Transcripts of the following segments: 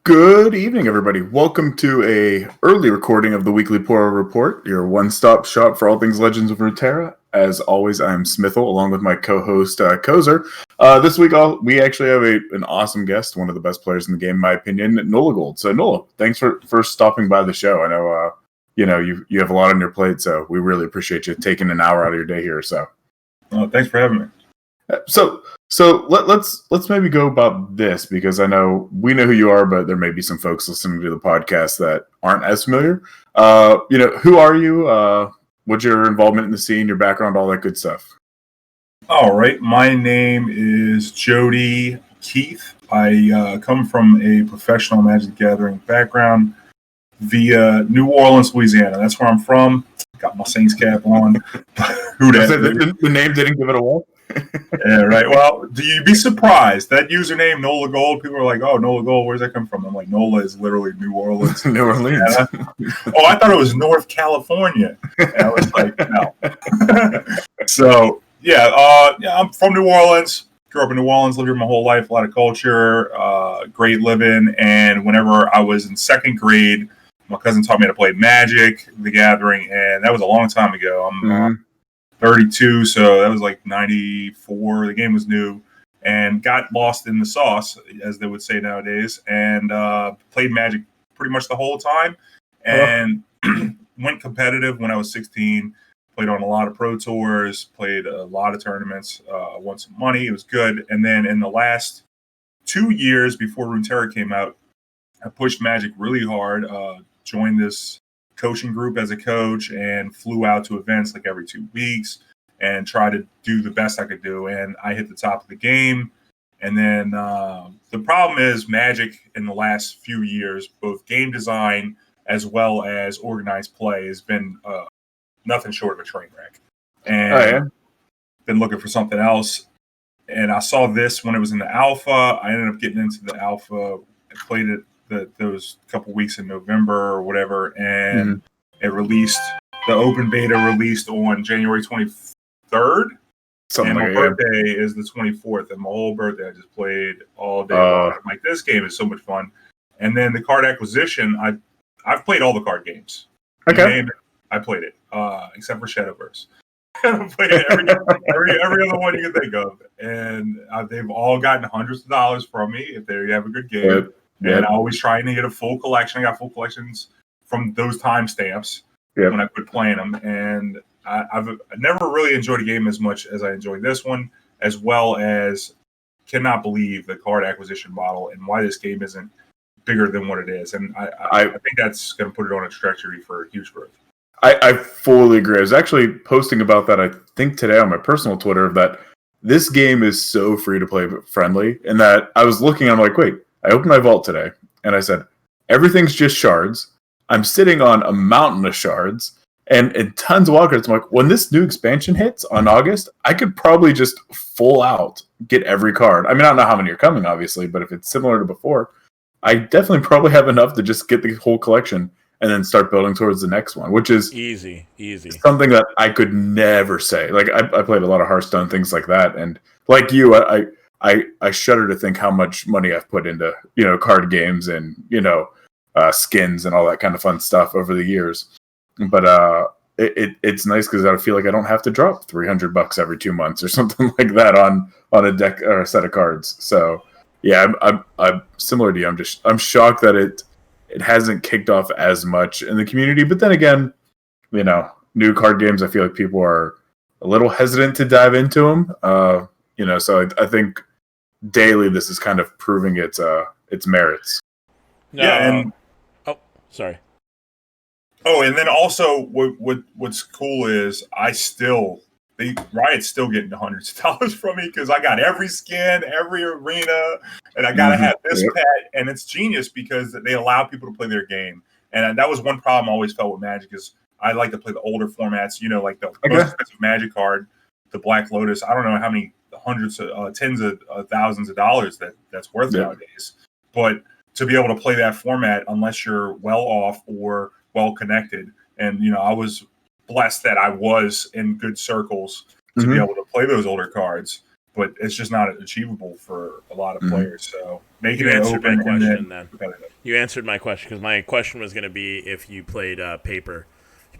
Good evening, everybody. Welcome to a early recording of the Weekly Poro Report, your one-stop shop for all things Legends of Runeterra. As always, I'm Smithel, along with my co-host, Kozer. This week, we actually have an awesome guest, one of the best players in the game, in my opinion, Nolagold. So, Nola, thanks for stopping by the show. I know, you have a lot on your plate, so we really appreciate you taking an hour out of your day here. So, thanks for having me. So let's maybe go about this, because I know we know who you are, but there may be some folks listening to the podcast that aren't as familiar. Who are you? What's your involvement in the scene, your background, all that good stuff? All right, my name is Jody Keith. I come from a professional Magic the Gathering background via New Orleans, Louisiana. That's where I'm from. Got my Saints cap on. Who that? The name didn't give it away. Yeah, right. Well, do you be surprised that username Nolagold? People are like, "Oh, Nolagold, where's that come from?" I'm like, Nola is literally New Orleans. New Orleans. Oh, I thought it was North California. And I was like, no. So I'm from New Orleans. Grew up in New Orleans. Lived here my whole life. A lot of culture. Great living. And whenever I was in second grade, my cousin taught me how to play Magic the Gathering, and that was a long time ago. I'm 32, so that was like 94. The game was new and got lost in the sauce, as they would say nowadays, and played Magic pretty much the whole time, and went competitive when I was 16, played on a lot of pro tours, played a lot of tournaments, won some money. It was good. And then in the last 2 years before Runeterra came out, I pushed Magic really hard, joined this coaching group as a coach, and flew out to events like every 2 weeks and tried to do the best I could do. And I hit the top of the game. And then the problem is Magic in the last few years, both game design as well as organized play, has been nothing short of a train wreck. And been looking for something else. And I saw this when it was in the alpha. I ended up getting into the alpha. I played it those couple weeks in November or whatever, and it released. The open beta released on January 23rd, and my birthday is the 24th. And my whole birthday, I just played all day long. I'm like, this game is so much fun. And then the card acquisition, I've played all the card games. Okay, I played it, except for Shadowverse. I've played every other one you can think of, and they've all gotten hundreds of dollars from me if they have a good game. Yep. And I always trying to get a full collection. I got full collections from those timestamps when I quit playing them. And I've never really enjoyed a game as much as I enjoyed this one, as well as cannot believe the card acquisition model and why this game isn't bigger than what it is. And I think that's going to put it on a trajectory for huge growth. I fully agree. I was actually posting about that, I think, today on my personal Twitter, that this game is so free to play friendly, and that I was looking, I'm like, wait, I opened my vault today, and I said, everything's just shards. I'm sitting on a mountain of shards, and tons of wildcards. I'm like, when this new expansion hits on August, I could probably just full out get every card. I mean, I don't know how many are coming, obviously, but if it's similar to before, I definitely probably have enough to just get the whole collection and then start building towards the next one, which is easy. Something that I could never say. Like, I played a lot of Hearthstone, things like that, and like you, I shudder to think how much money I've put into, card games and, skins and all that kind of fun stuff over the years. But it's nice because I feel like I don't have to drop $300 every 2 months or something like that on a deck or a set of cards. So yeah, I'm similar to you. I'm shocked that it hasn't kicked off as much in the community. But then again, new card games, I feel like people are a little hesitant to dive into them. So I think daily this is kind of proving its merits. Sorry. Oh, and then also what's cool is Riot's still getting hundreds of dollars from me because I got every skin, every arena, and I gotta have this pet. And it's genius because they allow people to play their game. And that was one problem I always felt with Magic is I like to play the older formats. Like the most expensive Magic card, the Black Lotus. I don't know how many hundreds of tens of thousands of dollars that's worth nowadays. But to be able to play that format, unless you're well off or well connected, and I was blessed that I was in good circles to be able to play those older cards. but it's just not achievable for a lot of players. So making You it answered open my question and then. competitive. You answered my question because my question was going to be if you played paper,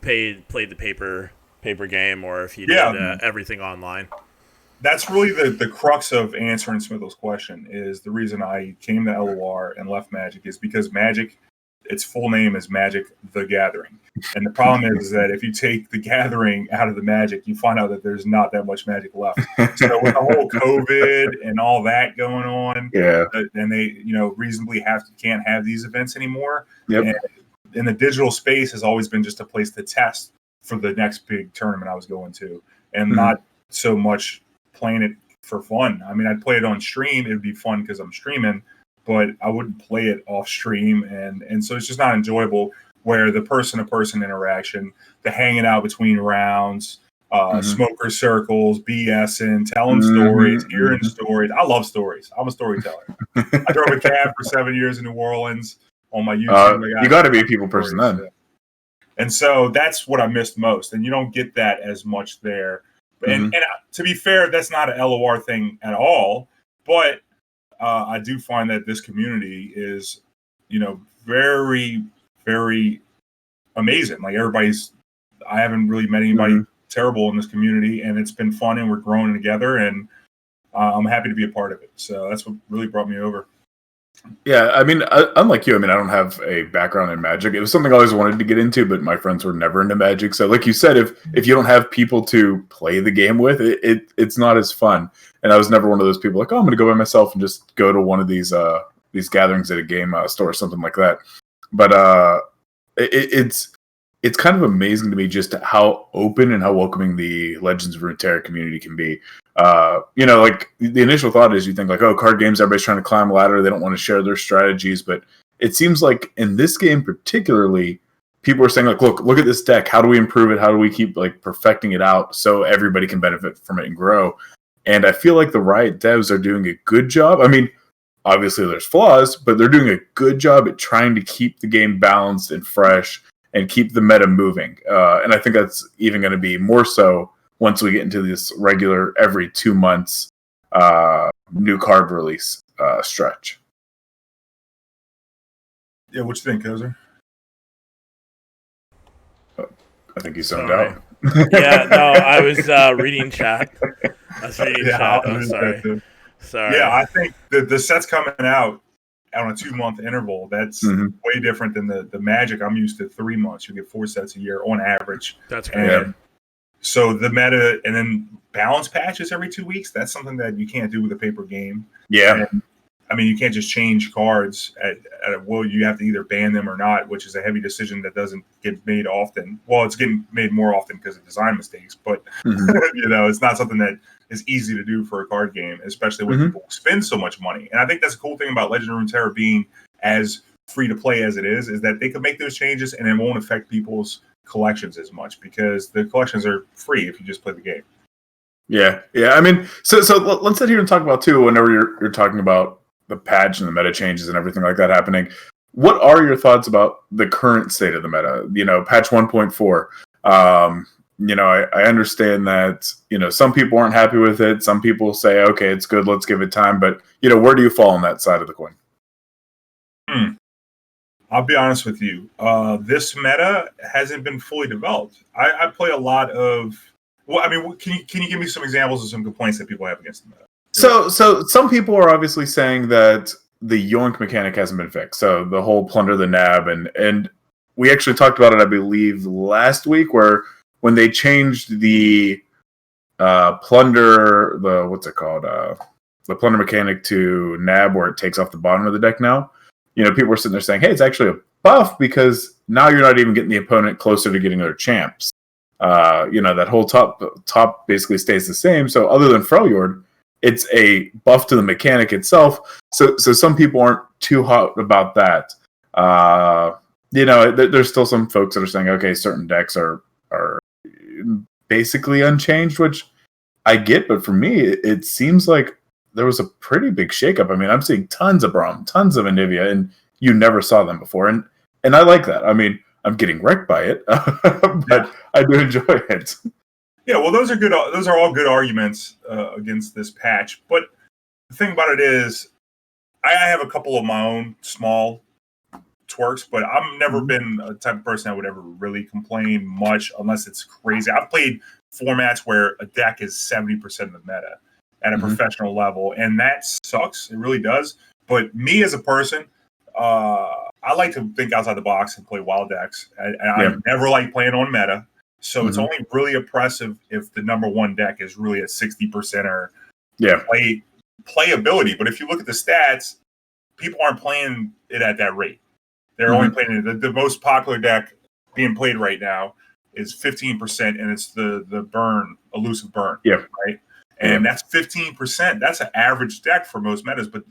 played the paper game, or if you did everything online. That's really the crux of answering Smithel's question. Is the reason I came to LOR and left Magic is because Magic, its full name is Magic: The Gathering, and the problem is that if you take The Gathering out of the Magic, you find out that there's not that much Magic left. So with the whole COVID and all that going on, and they reasonably can't have these events anymore. Yep. And the digital space has always been just a place to test for the next big tournament I was going to, and not so much playing it for fun. I mean, I'd play it on stream. It'd be fun because I'm streaming, but I wouldn't play it off stream. And so it's just not enjoyable where the person-to-person interaction, the hanging out between rounds, smoker circles, BSing, telling stories, hearing stories. I love stories. I'm a storyteller. I drove a cab for 7 years in New Orleans on my YouTube. You got to be a people person then. Yeah. And so that's what I missed most. And you don't get that as much there. And to be fair, that's not an LOR thing at all. But I do find that this community is, very, very amazing. Like I haven't really met anybody terrible in this community, and it's been fun, and we're growing together, and I'm happy to be a part of it. So that's what really brought me over. Yeah, I mean, unlike you, I don't have a background in Magic. It was something I always wanted to get into, but my friends were never into Magic. So, like you said, if you don't have people to play the game with, it's not as fun. And I was never one of those people like, oh, I'm going to go by myself and just go to one of these gatherings at a game store or something like that. But it's kind of amazing to me just how open and how welcoming the Legends of Runeterra community can be. Like the initial thought is you think like, oh, card games, everybody's trying to climb a ladder. They don't want to share their strategies. But it seems like in this game particularly, people are saying like, look at this deck. How do we improve it? How do we keep like perfecting it out so everybody can benefit from it and grow? And I feel like the Riot devs are doing a good job. I mean, obviously there's flaws, but they're doing a good job at trying to keep the game balanced and fresh and keep the meta moving. And I think that's even going to be more so once we get into this regular every 2 months new card release stretch. Yeah, what you think, Kozer? I think you zoned out. Yeah, no, I was reading chat. I'm sorry. Yeah, I think the set's coming out on a 2 month interval. That's way different than the Magic. I'm used to 3 months. You get 4 sets a year on average. That's great. So the meta and then balance patches every 2 weeks, that's something that you can't do with a paper game. Yeah. And, you can't just change cards at a will. You have to either ban them or not, which is a heavy decision that doesn't get made often. Well, it's getting made more often because of design mistakes, but it's not something that is easy to do for a card game, especially when people spend so much money. And I think that's a cool thing about Legend of Runeterra being as free to play as it is that they can make those changes and it won't affect people's collections as much because the collections are free if you just play the game. Yeah. I mean, so let's sit here and talk about too. Whenever you're talking about the patch and the meta changes and everything like that happening, what are your thoughts about the current state of the meta? Patch 1.4. I understand that some people aren't happy with it. Some people say, okay, it's good. Let's give it time. But where do you fall on that side of the coin? I'll be honest with you. This meta hasn't been fully developed. I play a lot of. Well, can you give me some examples of some complaints that people have against the meta? So some people are obviously saying that the yoink mechanic hasn't been fixed. So the whole plunder the nab and we actually talked about it, I believe, last week, where when they changed the plunder, the plunder mechanic to nab, where it takes off the bottom of the deck now. People were sitting there saying, hey, it's actually a buff because now you're not even getting the opponent closer to getting their champs. That whole top basically stays the same. So other than Freljord, it's a buff to the mechanic itself. So some people aren't too hot about that. There's still some folks that are saying, okay, certain decks are basically unchanged, which I get. But for me, it seems like there was a pretty big shakeup. I'm seeing tons of Braum, tons of Anivia, and you never saw them before. And I like that. I'm getting wrecked by it, but I do enjoy it. Yeah, well, those are good. Those are all good arguments against this patch. But the thing about it is, I have a couple of my own small twerks, but I've never been a type of person that would ever really complain much unless it's crazy. I've played formats where a deck is 70% of the meta at a professional level, and that sucks. It really does. But me as a person, I like to think outside the box and play wild decks. I never like playing on meta. So it's only really oppressive if the number one deck is really a 60% or playability. But if you look at the stats, people aren't playing it at that rate. They're only playing it. The most popular deck being played right now is 15%, and it's the burn, elusive burn. Yeah. Right. And that's 15%. That's an average deck for most metas. But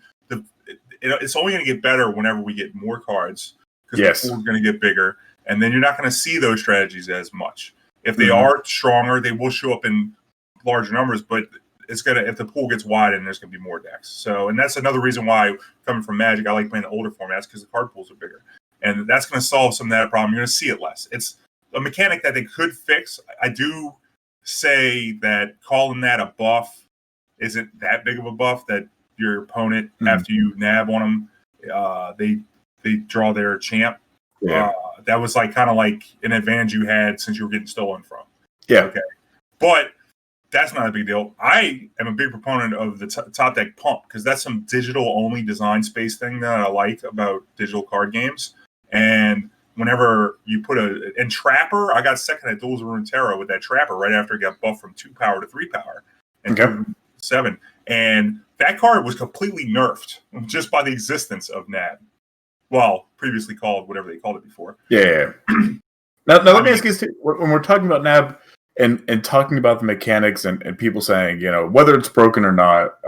it's only going to get better whenever we get more cards because the pool is going to get bigger. And then you're not going to see those strategies as much. If they are stronger, they will show up in larger numbers, but it's gonna if the pool gets wide and there's gonna be more decks. So, and that's another reason why coming from Magic, I like playing the older formats because the card pools are bigger, and that's gonna solve some of that problem. You're gonna see it less. It's a mechanic that they could fix. I do say that calling that a buff isn't that big of a buff. That your opponent after you nab on them, they draw their champ. Yeah. That was kind of like an advantage you had since you were getting stolen from. Yeah. Okay. But that's not a big deal. I am a big proponent of the top deck pump because that's some digital only design space thing that I like about digital card games. And whenever you put and Trapper, I got second at Duels of Runeterra with that Trapper right after it got buffed from 2 power to 3 power and 7. And that card was completely nerfed just by the existence of NAB. Well, previously called whatever they called it before. Yeah. Now let me ask you this, when we're talking about NAB and talking about the mechanics and people saying, whether it's broken or not,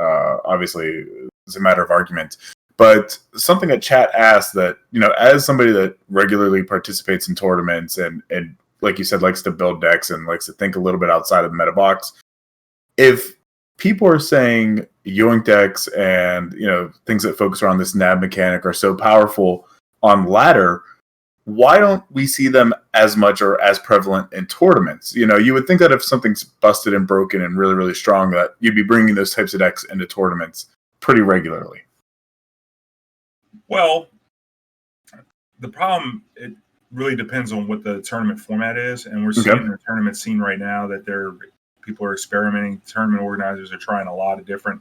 obviously it's a matter of argument. But something that chat asked that, as somebody that regularly participates in tournaments and like you said, likes to build decks and likes to think a little bit outside of the meta box, if people are saying Yoink decks and things that focus around this NAB mechanic are so powerful on ladder, why don't we see them as much or as prevalent in tournaments? You would think that if something's busted and broken and really, really strong, that you'd be bringing those types of decks into tournaments pretty regularly. Well, the problem, it really depends on what the tournament format is, and we're seeing in the tournament scene right now that people are experimenting. Tournament organizers are trying a lot of different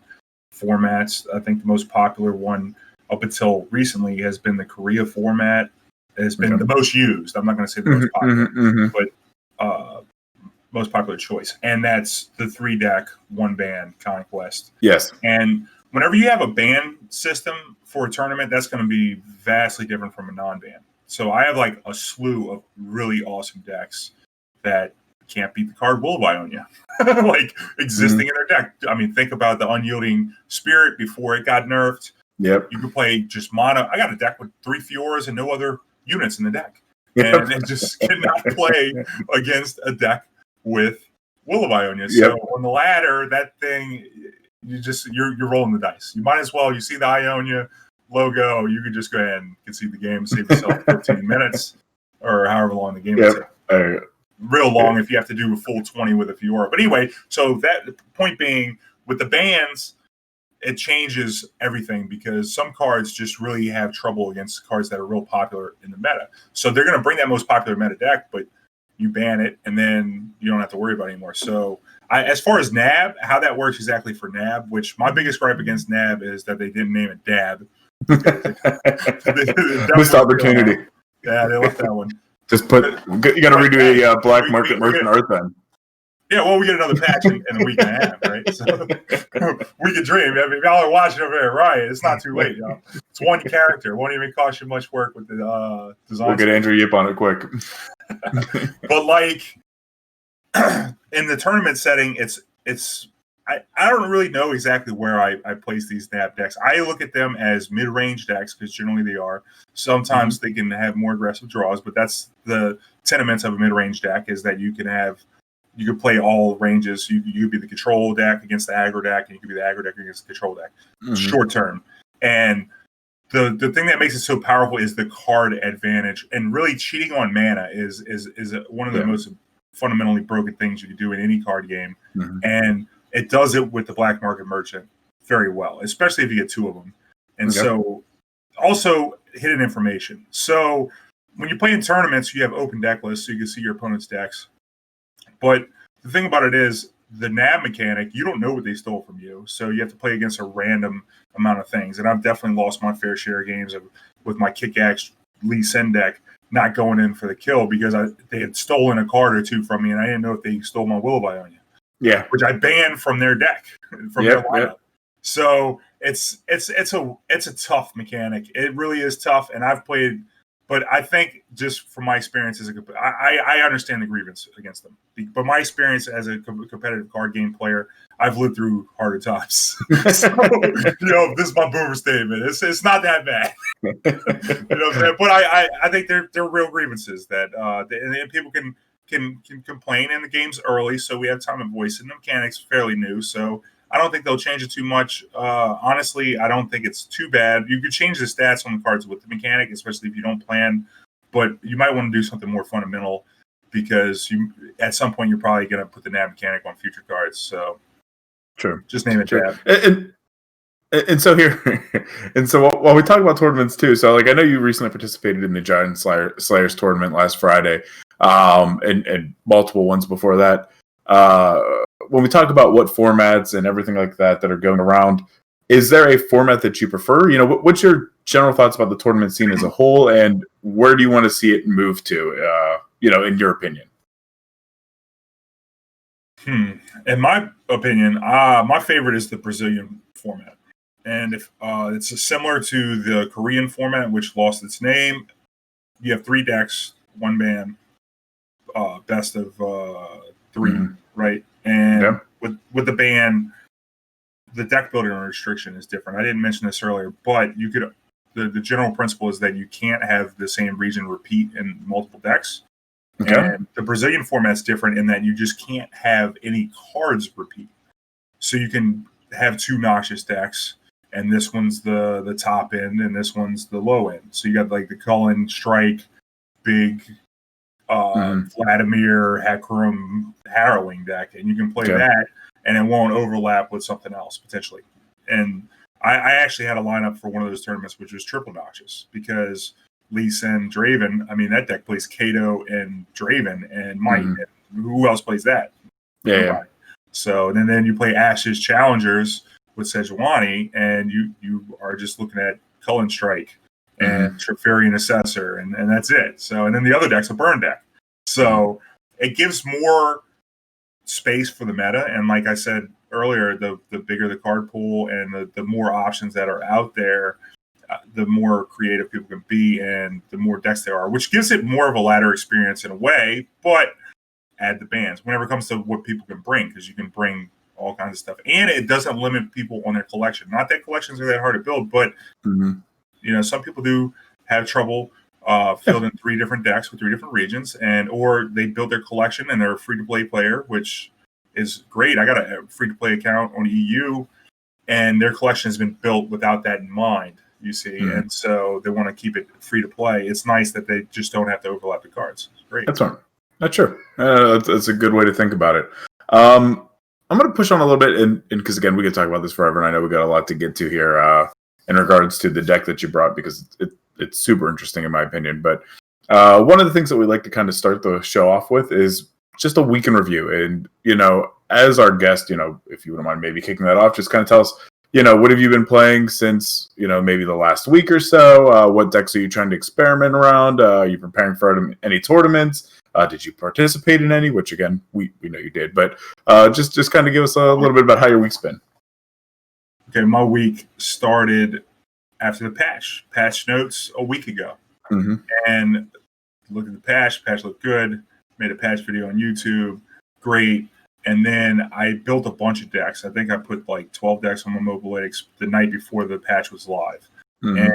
formats. I think the most popular one up until recently has been the Korea format. It has been the most used. I'm not going to say the most popular, but most popular choice. And that's the 3-deck, 1-ban Conquest. Yes. And whenever you have a ban system for a tournament, that's going to be vastly different from a non-ban. So I have a slew of really awesome decks that can't beat the card Will of Ionia, existing in their deck. I mean, think about the Unyielding Spirit before it got nerfed. Yep. You could play just mono. I got a deck with 3 Fioras and no other units in the deck. And it just cannot play against a deck with Will of Ionia. So on the ladder, that thing, you're rolling the dice. You might as well, you see the Ionia logo, you could just go ahead and concede the game, save yourself 15 minutes or however long the game is. Real long if you have to do a full 20 with a Fiora. But anyway, so that the point being, with the bans, it changes everything because some cards just really have trouble against cards that are real popular in the meta. So they're going to bring that most popular meta deck, but you ban it, and then you don't have to worry about it anymore. So as far as NAB, how that works exactly for NAB, which my biggest gripe against NAB is that they didn't name it DAB. Missed opportunity. Yeah, they left that one. Just you got to redo a black market Merchant Earth then. Yeah, well, we get another patch in a week and a half, right? So we can dream. I mean, if y'all are watching over there, right? It's not too late, y'all. It's one character. It won't even cost you much work with the design. We'll get Andrew Yip on it quick. But in the tournament setting, I don't really know exactly where I place these NAB decks. I look at them as mid-range decks because generally they are. Sometimes they can have more aggressive draws, but that's the tenements of a mid-range deck is that you can play all ranges. You could be the control deck against the aggro deck, and you could be the aggro deck against the control deck. Short term. And the thing that makes it so powerful is the card advantage. And really cheating on mana is one of the most fundamentally broken things you can do in any card game. Mm-hmm. And it does it with the black market merchant very well, especially if you get 2 of them. And so also hidden information. So when you play in tournaments, you have open deck lists so you can see your opponent's decks. But the thing about it is the NAB mechanic, you don't know what they stole from you. So you have to play against a random amount of things. And I've definitely lost my fair share of games with my kick-axe Lee Sin deck not going in for the kill because they had stolen a card or 2 from me, and I didn't know if they stole my Will of Ionia. Yeah. Which I banned from their deck, from their lineup. Yep. So it's a tough mechanic. It really is tough, and I've played, but I think just from my experience as I understand the grievance against them, but my experience as a competitive card game player, I've lived through harder times. So, this is my boomer statement. It's not that bad, what I'm saying? But I think they're real grievances that and people can complain in the games early, so we have time to voice it. And the mechanics fairly new, so I don't think they'll change it too much. Honestly, I don't think it's too bad. You could change the stats on the cards with the mechanic, especially if you don't plan, but you might want to do something more fundamental because at some point you're probably going to put the NAB mechanic on future cards. So true, just name it sure. NAB. And so here, and so while we talk about tournaments too, so like I know you recently participated in the Giant Slayers tournament last Friday, and multiple ones before that. When we talk about what formats and everything like that are going around, is there a format that you prefer? What's your general thoughts about the tournament scene as a whole, and where do you want to see it move to? In your opinion. In my opinion, my favorite is the Brazilian format. And if it's similar to the Korean format, which lost its name, you have 3 decks, 1 ban, best of 3, right? And with the ban, the deck building restriction is different. I didn't mention this earlier, but you could. The general principle is that you can't have the same region repeat in multiple decks. Okay. And the Brazilian format's different in that you just can't have any cards repeat. So you can have 2 noxious decks, and this one's the top end, and this one's the low end. So you got like the Cullen Strike, big Vladimir Hakrum Harrowing deck, and you can play that, and it won't overlap with something else potentially. And I actually had a lineup for one of those tournaments, which was triple noxious, because Lee Sin Draven, I mean, that deck plays Kato and Draven and Might. And who else plays that? Yeah. So then you play Ashes Challengers with Sejuani, and you are just looking at Cullen Strike and Trifarian Assessor, and that's it. So, and then the other deck's a burn deck. So it gives more space for the meta. And like I said earlier, the bigger the card pool and the more options that are out there, the more creative people can be and the more decks there are, which gives it more of a ladder experience in a way, but add the bans whenever it comes to what people can bring, because you can bring all kinds of stuff. And it doesn't limit people on their collection. Not that collections are that hard to build, but some people do have trouble fielding 3 different decks with 3 different regions, or they build their collection and they're a free-to-play player, which is great. I got a free-to-play account on EU, and their collection has been built without that in mind, you see, and so they want to keep it free-to-play. It's nice that they just don't have to overlap the cards. It's great. That's right. That's true. That's a good way to think about it. I'm going to push on a little bit, and because, again, we could talk about this forever, and I know we got a lot to get to here in regards to the deck that you brought, because it's super interesting in my opinion. But one of the things that we like to kind of start the show off with is just a week in review. And, as our guest, if you wouldn't mind maybe kicking that off, just kind of tell us, what have you been playing since, maybe the last week or so? What decks are you trying to experiment around? Are you preparing for any tournaments? Did you participate in any? Which, again, we know you did. But just kind of give us a little bit about how your week's been. Okay, my week started after the patch notes a week ago. And look at the patch looked good. Made a patch video on YouTube. Great. And then I built a bunch of decks. I think I put like 12 decks on my Mobilytics the night before the patch was live. And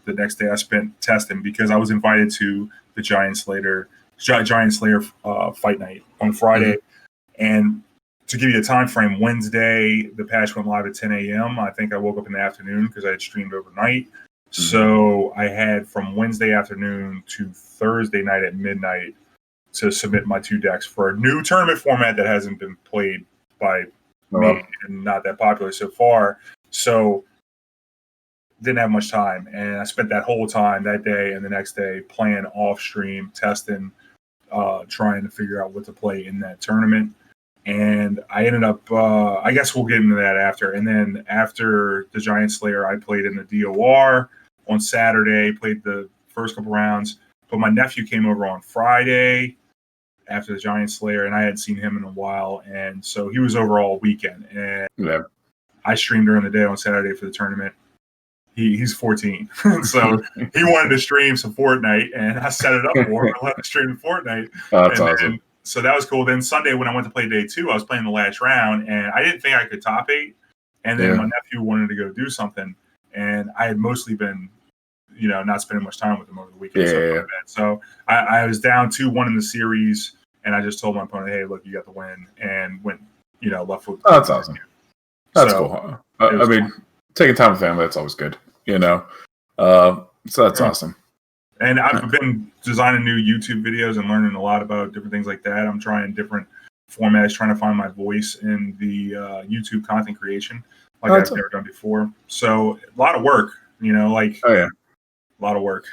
the next day I spent testing because I was invited to the Giant Slayer fight night on Friday. And to give you a time frame, Wednesday, the patch went live at 10 a.m. I think I woke up in the afternoon because I had streamed overnight. So I had from Wednesday afternoon to Thursday night at midnight to submit my 2 decks for a new tournament format that hasn't been played by me and not that popular so far. So didn't have much time, and I spent that whole time that day and the next day playing off stream, testing, trying to figure out what to play in that tournament. And I ended up, I guess we'll get into that after. And then after the Giant Slayer, I played in the DOR on Saturday, played the first couple rounds. But my nephew came over on Friday after the Giant Slayer, and I hadn't seen him in a while. And so he was over all weekend. And I streamed during the day on Saturday for the tournament. He's 14. So he wanted to stream some Fortnite, and I set it up for him and let him stream Fortnite. That's awesome. So that was cool. Then Sunday, when I went to play day 2, I was playing the last round, and I didn't think I could top 8. And then my nephew wanted to go do something, and I had mostly been, not spending much time with him over the weekend. So I was down 2-1 in the series, and I just told my opponent, "Hey, look, you got the win," and went, left foot. Oh, that's awesome. That's cool. I mean, taking time with family, that's always good. So that's awesome. And I've been designing new YouTube videos and learning a lot about different things like that. I'm trying different formats, trying to find my voice in the YouTube content creation like I've never done before. So a lot of work, a lot of work.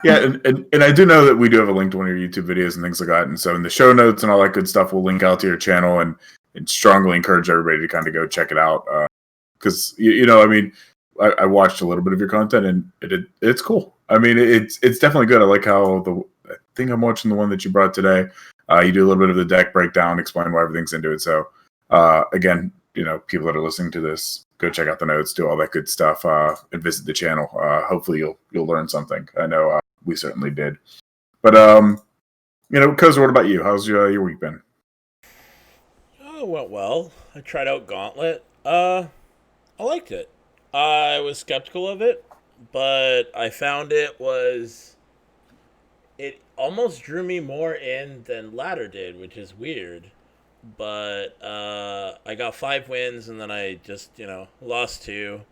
Yeah, and I do know that we do have a link to one of your YouTube videos and things like that. And so in the show notes and all that good stuff, we'll link out to your channel and strongly encourage everybody to kind of go check it out. Because, I watched a little bit of your content and it's cool. I mean, it's definitely good. I like how I think I'm watching the one that you brought today. You do a little bit of the deck breakdown, explain why everything's into it. So again, people that are listening to this, go check out the notes, do all that good stuff, and visit the channel. Hopefully you'll learn something. I know we certainly did. But Koza, what about you? How's your week been? Oh, it went well. I tried out Gauntlet. I liked it. I was skeptical of it, but I found it almost drew me more in than Ladder did, which is weird. But I got 5 wins, and then I just, lost 2.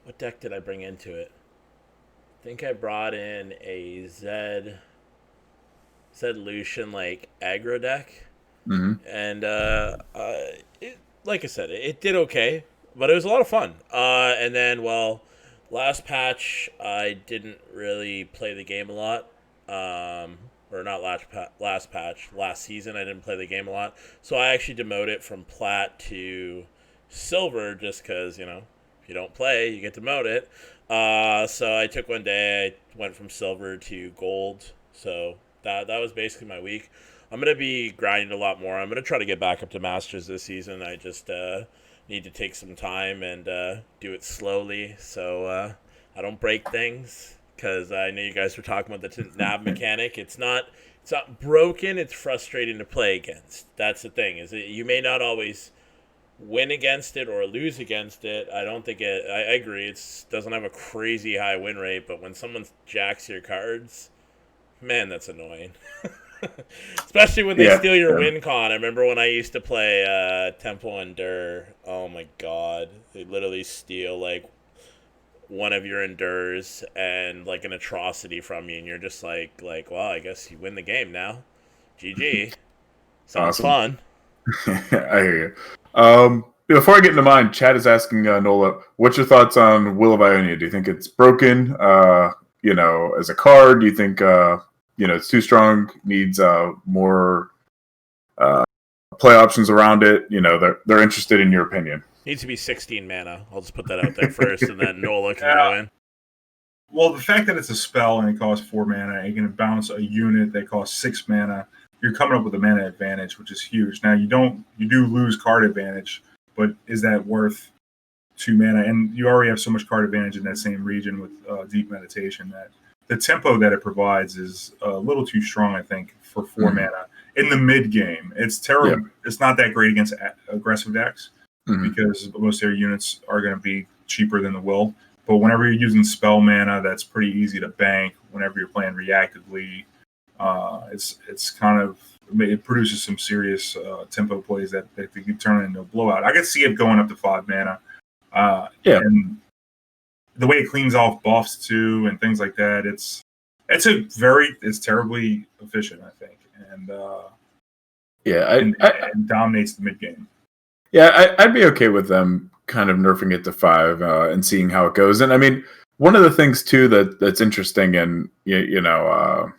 What deck did I bring into it? I think I brought in a Zed Lucian, aggro deck. Mm-hmm. And like I said, it did okay. But it was a lot of fun. And then, last patch, I didn't really play the game a lot. Or not last patch. Last season, I didn't play the game a lot. So I actually demoted from Plat to Silver just because, if you don't play, you get demoted. So I took one day, I went from Silver to Gold. So that was basically my week. I'm going to be grinding a lot more. I'm going to try to get back up to Masters this season. I just... need to take some time and do it slowly so I don't break things, because I know you guys were talking about the nab mechanic. It's not broken. It's frustrating to play against. That's the thing, is you may not always win against it or lose against it. I don't think it. I agree. It doesn't have a crazy high win rate, but when someone jacks your cards, man, that's annoying. Especially when they steal your win con. I remember when I used to play Temple Endure. Oh my god. They literally steal one of your Endures and an atrocity from you, and you're just like, well, I guess you win the game now. GG. Sounds fun. I hear you. Before I get into mine, Chad is asking Nola, what's your thoughts on Will of Ionia? Do you think it's broken as a card? Do you think it's too strong, needs more play options around it? They're interested in your opinion. Needs to be 16 mana. I'll just put that out there first, and then Nola can go in. Well, the fact that it's a spell and it costs 4 mana, and you can bounce a unit that costs 6 mana, you're coming up with a mana advantage, which is huge. Now, you do lose card advantage, but is that worth 2 mana? And you already have so much card advantage in that same region with Deep Meditation that the tempo that it provides is a little too strong, I think, for 4 mana in the mid game. It's terrible. Yeah. It's not that great against aggressive decks because most of their units are going to be cheaper than the will. But whenever you're using spell mana, that's pretty easy to bank. Whenever you're playing reactively, it's kind of, it produces some serious tempo plays that can turn into a blowout. I could see it going up to 5 mana. And the way it cleans off buffs too and things like that, it's terribly efficient, I think. and Yeah, and dominates the mid game. Yeah, I'd be okay with them kind of nerfing it to 5 and seeing how it goes. And I mean, one of the things too that's interesting, and I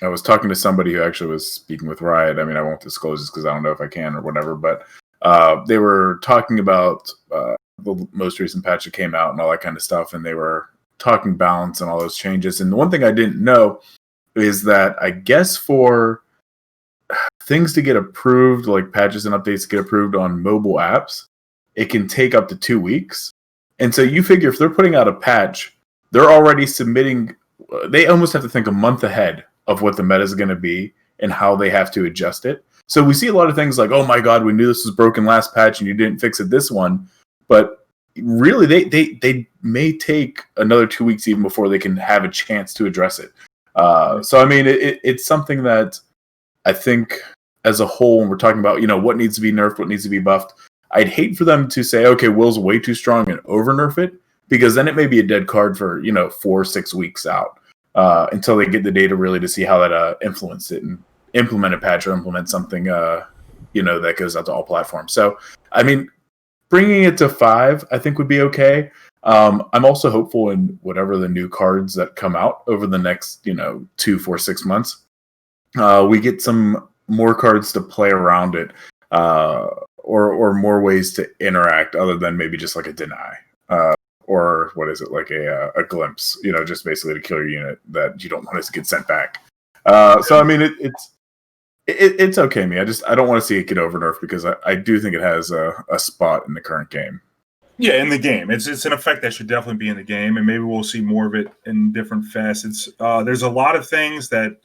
was talking to somebody who actually was speaking with Riot. I mean, I won't disclose this because I don't know if I can or whatever, but they were talking about the most recent patch that came out and all that kind of stuff, and they were talking balance and all those changes. And the one thing I didn't know is that I guess for things to get approved, like patches and updates to get approved on mobile apps, it can take up to 2 weeks. And so you figure if they're putting out a patch, they're already submitting, they almost have to think a month ahead of what the meta is going to be and how they have to adjust it. So we see a lot of things like, oh my God, we knew this was broken last patch and you didn't fix it this one. But really, they may take another 2 weeks even before they can have a chance to address it. So, I mean, it's something that I think as a whole, when we're talking about, what needs to be nerfed, what needs to be buffed, I'd hate for them to say, okay, Will's way too strong and over nerf it, because then it may be a dead card for, 4 or 6 weeks out until they get the data really to see how that influenced it and implement a patch or implement something, that goes out to all platforms. So, I mean, bringing it to 5, I think would be okay. I'm also hopeful in whatever the new cards that come out over the next, 2, 4, 6 months. We get some more cards to play around it, or more ways to interact other than maybe just like a deny, or what is it, like a glimpse, just basically to kill your unit that you don't want it to get sent back. So I mean, it's okay. Me, I don't want to see it get over nerfed because I do think it has a spot in the current game. Yeah, in the game, it's an effect that should definitely be in the game, and maybe we'll see more of it in different facets. There's a lot of things that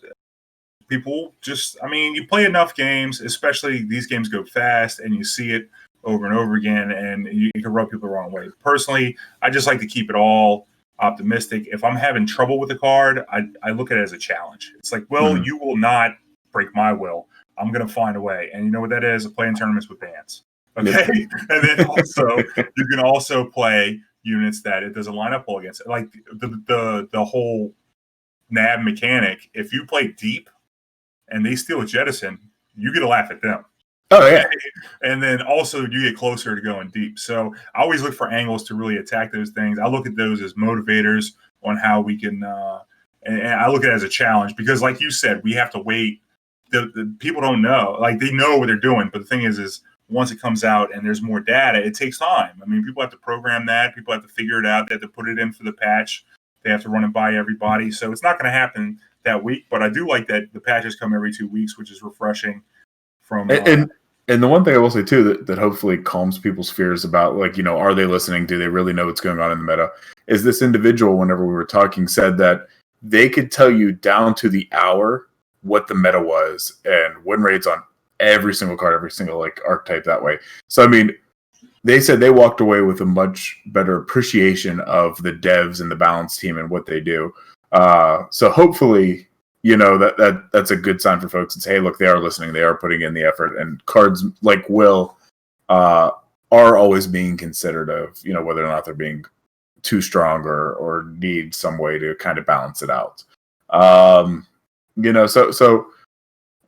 people just, I mean, you play enough games, especially these games go fast, and you see it over and over again, and you can rub people the wrong way. Personally, I just like to keep it all optimistic. If I'm having trouble with a card, I look at it as a challenge. It's like, well, you will not break my will. I'm going to find a way. And you know what that is? Playing tournaments with bans. Okay. And then also, you can also play units that it doesn't line up well against. Like the whole nab mechanic, if you play deep and they steal a jettison, you get a laugh at them. Oh, yeah. And then also you get closer to going deep. So I always look for angles to really attack those things. I look at those as motivators on how we can, and I look at it as a challenge because, like you said, we have to wait. The people don't know. Like, they know what they're doing. But the thing is once it comes out and there's more data, it takes time. I mean, people have to program that. People have to figure it out. They have to put it in for the patch. They have to run it by everybody. So it's not going to happen that week. But I do like that the patches come every 2 weeks, which is refreshing. And the one thing I will say too that hopefully calms people's fears about, like, are they listening? Do they really know what's going on in the meta? Is this individual, whenever we were talking, said that they could tell you down to the hour what the meta was and win rates on every single card, every single like archetype that way. So I mean, they said they walked away with a much better appreciation of the devs and the balance team and what they do. So hopefully, that's a good sign for folks and say, hey, look, they are listening. They are putting in the effort, and cards like Will are always being considered of, whether or not they're being too strong or need some way to kind of balance it out. So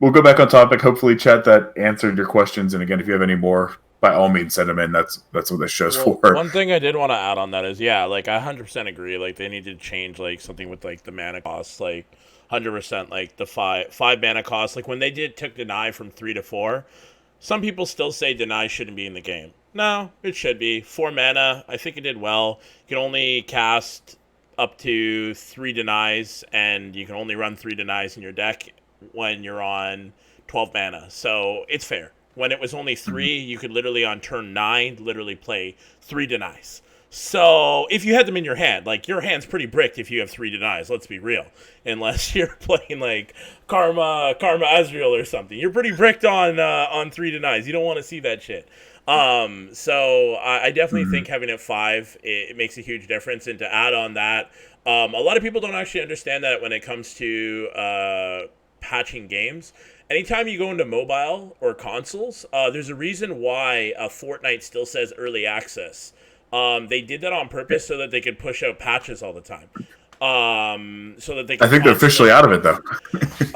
we'll go back on topic. Hopefully, chat, that answered your questions. And again, if you have any more, by all means, send them in. That's what this show's for. One thing I did want to add on that is, I 100% agree. Like, they need to change like something with like the mana costs, like 100%, like the five mana costs. Like when they took deny from 3 to 4, some people still say deny shouldn't be in the game. No, it should be. 4 mana, I think it did well. You can only cast up to 3 denies, and you can only run 3 denies in your deck when you're on 12 mana. So it's fair. When it was only 3, you could literally on turn 9 literally play 3 denies. So if you had them in your hand, like, your hand's pretty bricked if you have 3 denies, let's be real. Unless you're playing like Karma Azrael or something. You're pretty bricked on 3 denies. You don't want to see that shit. So I definitely think having it 5, it makes a huge difference. And to add on that, a lot of people don't actually understand that when it comes to patching games. Anytime you go into mobile or consoles, there's a reason why Fortnite still says early access. They did that on purpose so that they could push out patches all the time. so that they can I think they're officially out of it, though.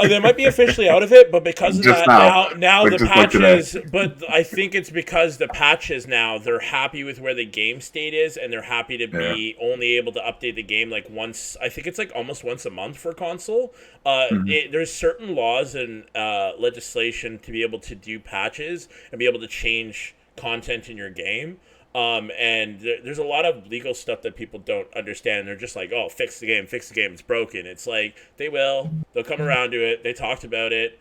They might be officially out of it, but because of Just that, now like the just like today. patches. But I think it's because the patches now they're happy with where the game state is, and they're happy to be only able to update the game like once. I think it's like almost once a month for console. There's certain laws and legislation to be able to do patches and be able to change content in your game. And there's a lot of legal stuff that people don't understand. They're just like, oh, fix the game, it's broken. It's like, they'll come around to it. They talked about it.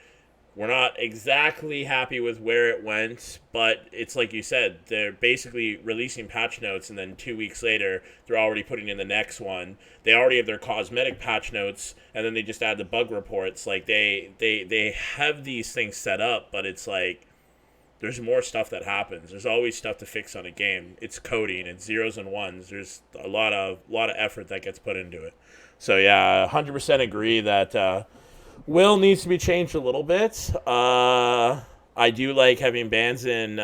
We're not exactly happy with where it went, but it's like you said, they're basically releasing patch notes, and then 2 weeks later, they're already putting in the next one. They already have their cosmetic patch notes, and then they just add the bug reports. Like, they have these things set up, but it's like, there's more stuff that happens. There's always stuff to fix on a game. It's coding. It's zeros and ones. There's a lot of effort that gets put into it. So yeah, 100% agree that Will needs to be changed a little bit. I do like having bans in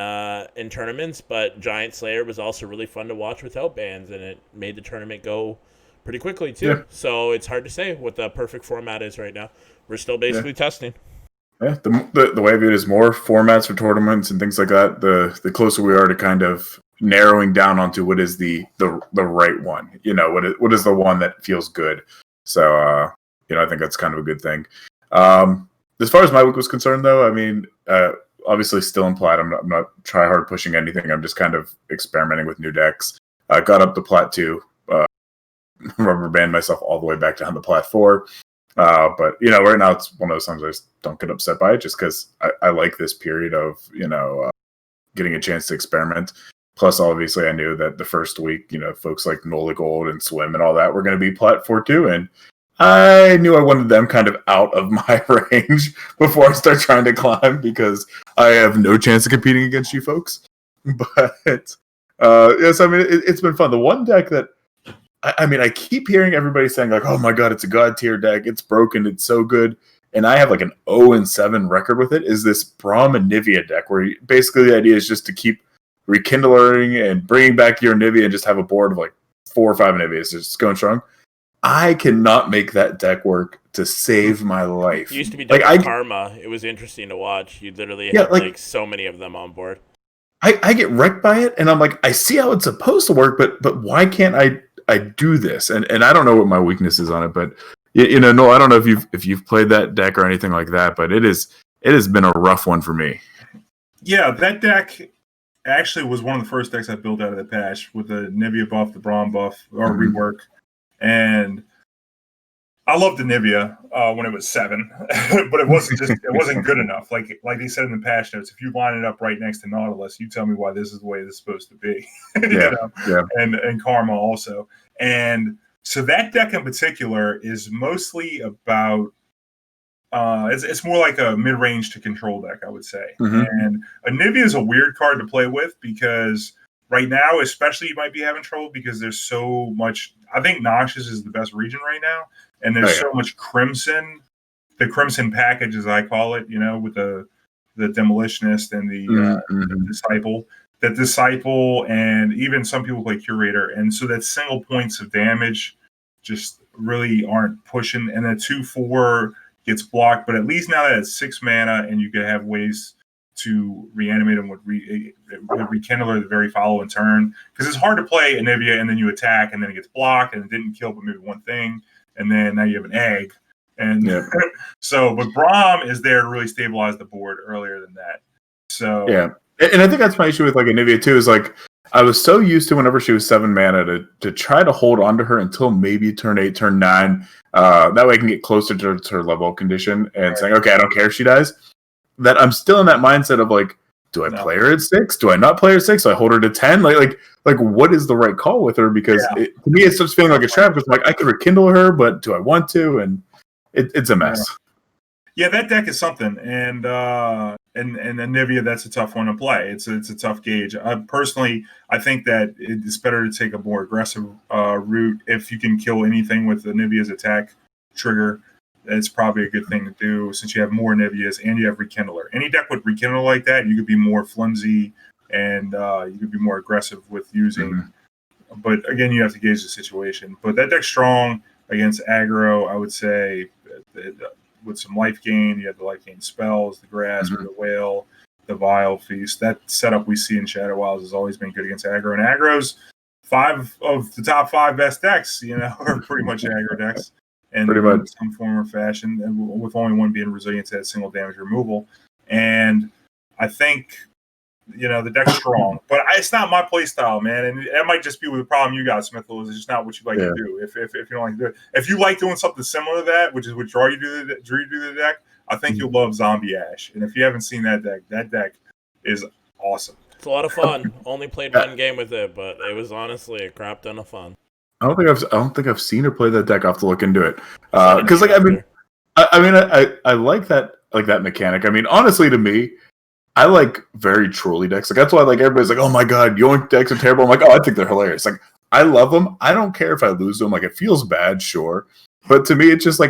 tournaments, but Giant Slayer was also really fun to watch without bans, and it made the tournament go pretty quickly too. Yeah. So it's hard to say what the perfect format is right now. We're still basically testing. Yeah, the way I view it is more formats for tournaments and things like that. The closer we are to kind of narrowing down onto what is the right one. You know, what is the one that feels good. So I think that's kind of a good thing. As far as my week was concerned, though, I mean, obviously still implied. I'm not try hard pushing anything. I'm just kind of experimenting with new decks. I got up to Plat 2, rubber band myself all the way back down to Plat 4. But right now it's one of those times I just don't get upset by it, just because I like this period of getting a chance to experiment. Plus, obviously, I knew that the first week, folks like Nolagold and Swim and all that were going to be Plat 4 too, and I knew I wanted them kind of out of my range before I start trying to climb, because I have no chance of competing against you folks. But yes, I mean it's been fun. The one deck that I keep hearing everybody saying like, "Oh my god, it's a god tier deck. It's broken. It's so good." And I have like an 0-7 record with it. Is this Braum and Nivea deck where basically the idea is just to keep rekindling and bringing back your Nivea and just have a board of like 4 or 5 Niveas just going strong. I cannot make that deck work to save my life. It used to be like Karma. It was interesting to watch. You literally had like so many of them on board. I get wrecked by it, and I'm like, I see how it's supposed to work, but why can't I do this? And I don't know what my weakness is on it, but no, I don't know if you've played that deck or anything like that, but it has been a rough one for me. Yeah, that deck actually was one of the first decks I built out of the patch with the Nivea buff, the Braum buff, or rework. And I loved the Nivea when it was 7, but it wasn't good enough. Like they said in the patch notes, if you line it up right next to Nautilus, you tell me why this is the way this is supposed to be. Yeah. And Karma also. And so that deck in particular is mostly about it's more like a mid-range to control deck, I would say. Mm-hmm. And a Nivea is a weird card to play with because right now, especially, you might be having trouble because there's so much. I think Noxious is the best region right now, and there's so much Crimson. The Crimson package, as I call it, with the Demolitionist and the Disciple. The Disciple, and even some people play Curator, and so that single points of damage just really aren't pushing. And the 2/4 gets blocked, but at least now that it's 6 mana, and you can have ways to reanimate them with Rekindler the very following turn, because it's hard to play Anivia and then you attack and then it gets blocked and it didn't kill but maybe one thing, and then now you have an egg. And but Braum is there to really stabilize the board earlier than that. So yeah, and I think that's my issue with like Anivia too, is like I was so used to whenever she was 7 mana to try to hold on to her until maybe turn 8, turn 9. That way I can get closer to her level condition and saying, okay, I don't care if she dies. That I'm still in that mindset of like, do I play her at 6? Do I not play her at 6? Do I hold her to 10? Like what is the right call with her? Because to me, it starts feeling like a trap. Because like I could rekindle her, but do I want to? And it's a mess. Yeah, that deck is something, and Anivia, that's a tough one to play. It's a tough gauge. Personally, I think that it's better to take a more aggressive route if you can kill anything with Anivia's attack trigger. It's probably a good thing to do since you have more Niveas and you have Rekindler. Any deck with Rekindler like that, you could be more flimsy and you could be more aggressive with using. But again, you have to gauge the situation. But that deck's strong. against aggro, I would say with some life gain, you have the life gain spells, the grasp, the whale, the vile feast. That setup we see in Shadow Wilds has always been good against aggro. And aggro's 5 of the top 5 best decks, are pretty much aggro decks. And pretty much some form or fashion, and with only one being resilient to that single damage removal. And I think, the deck's strong, but it's not my play style, man. And that might just be the problem you got, Smithville, is it's just not what you like to do. If you don't like to do it, if you like doing something similar to that, which is what draw you do the deck, I think you'll love Zombie Ash. And if you haven't seen that deck is awesome. It's a lot of fun. Only played one game with it, but it was honestly a crap ton of fun. I don't think I've seen her play that deck. I'll have to look into it. Because I like that mechanic. I mean, honestly, to me, I like very trolly decks. Like that's why everybody's like, oh my god, Yoink decks are terrible. I'm like, oh, I think they're hilarious. Like I love them. I don't care if I lose them. Like it feels bad, sure, but to me, it's just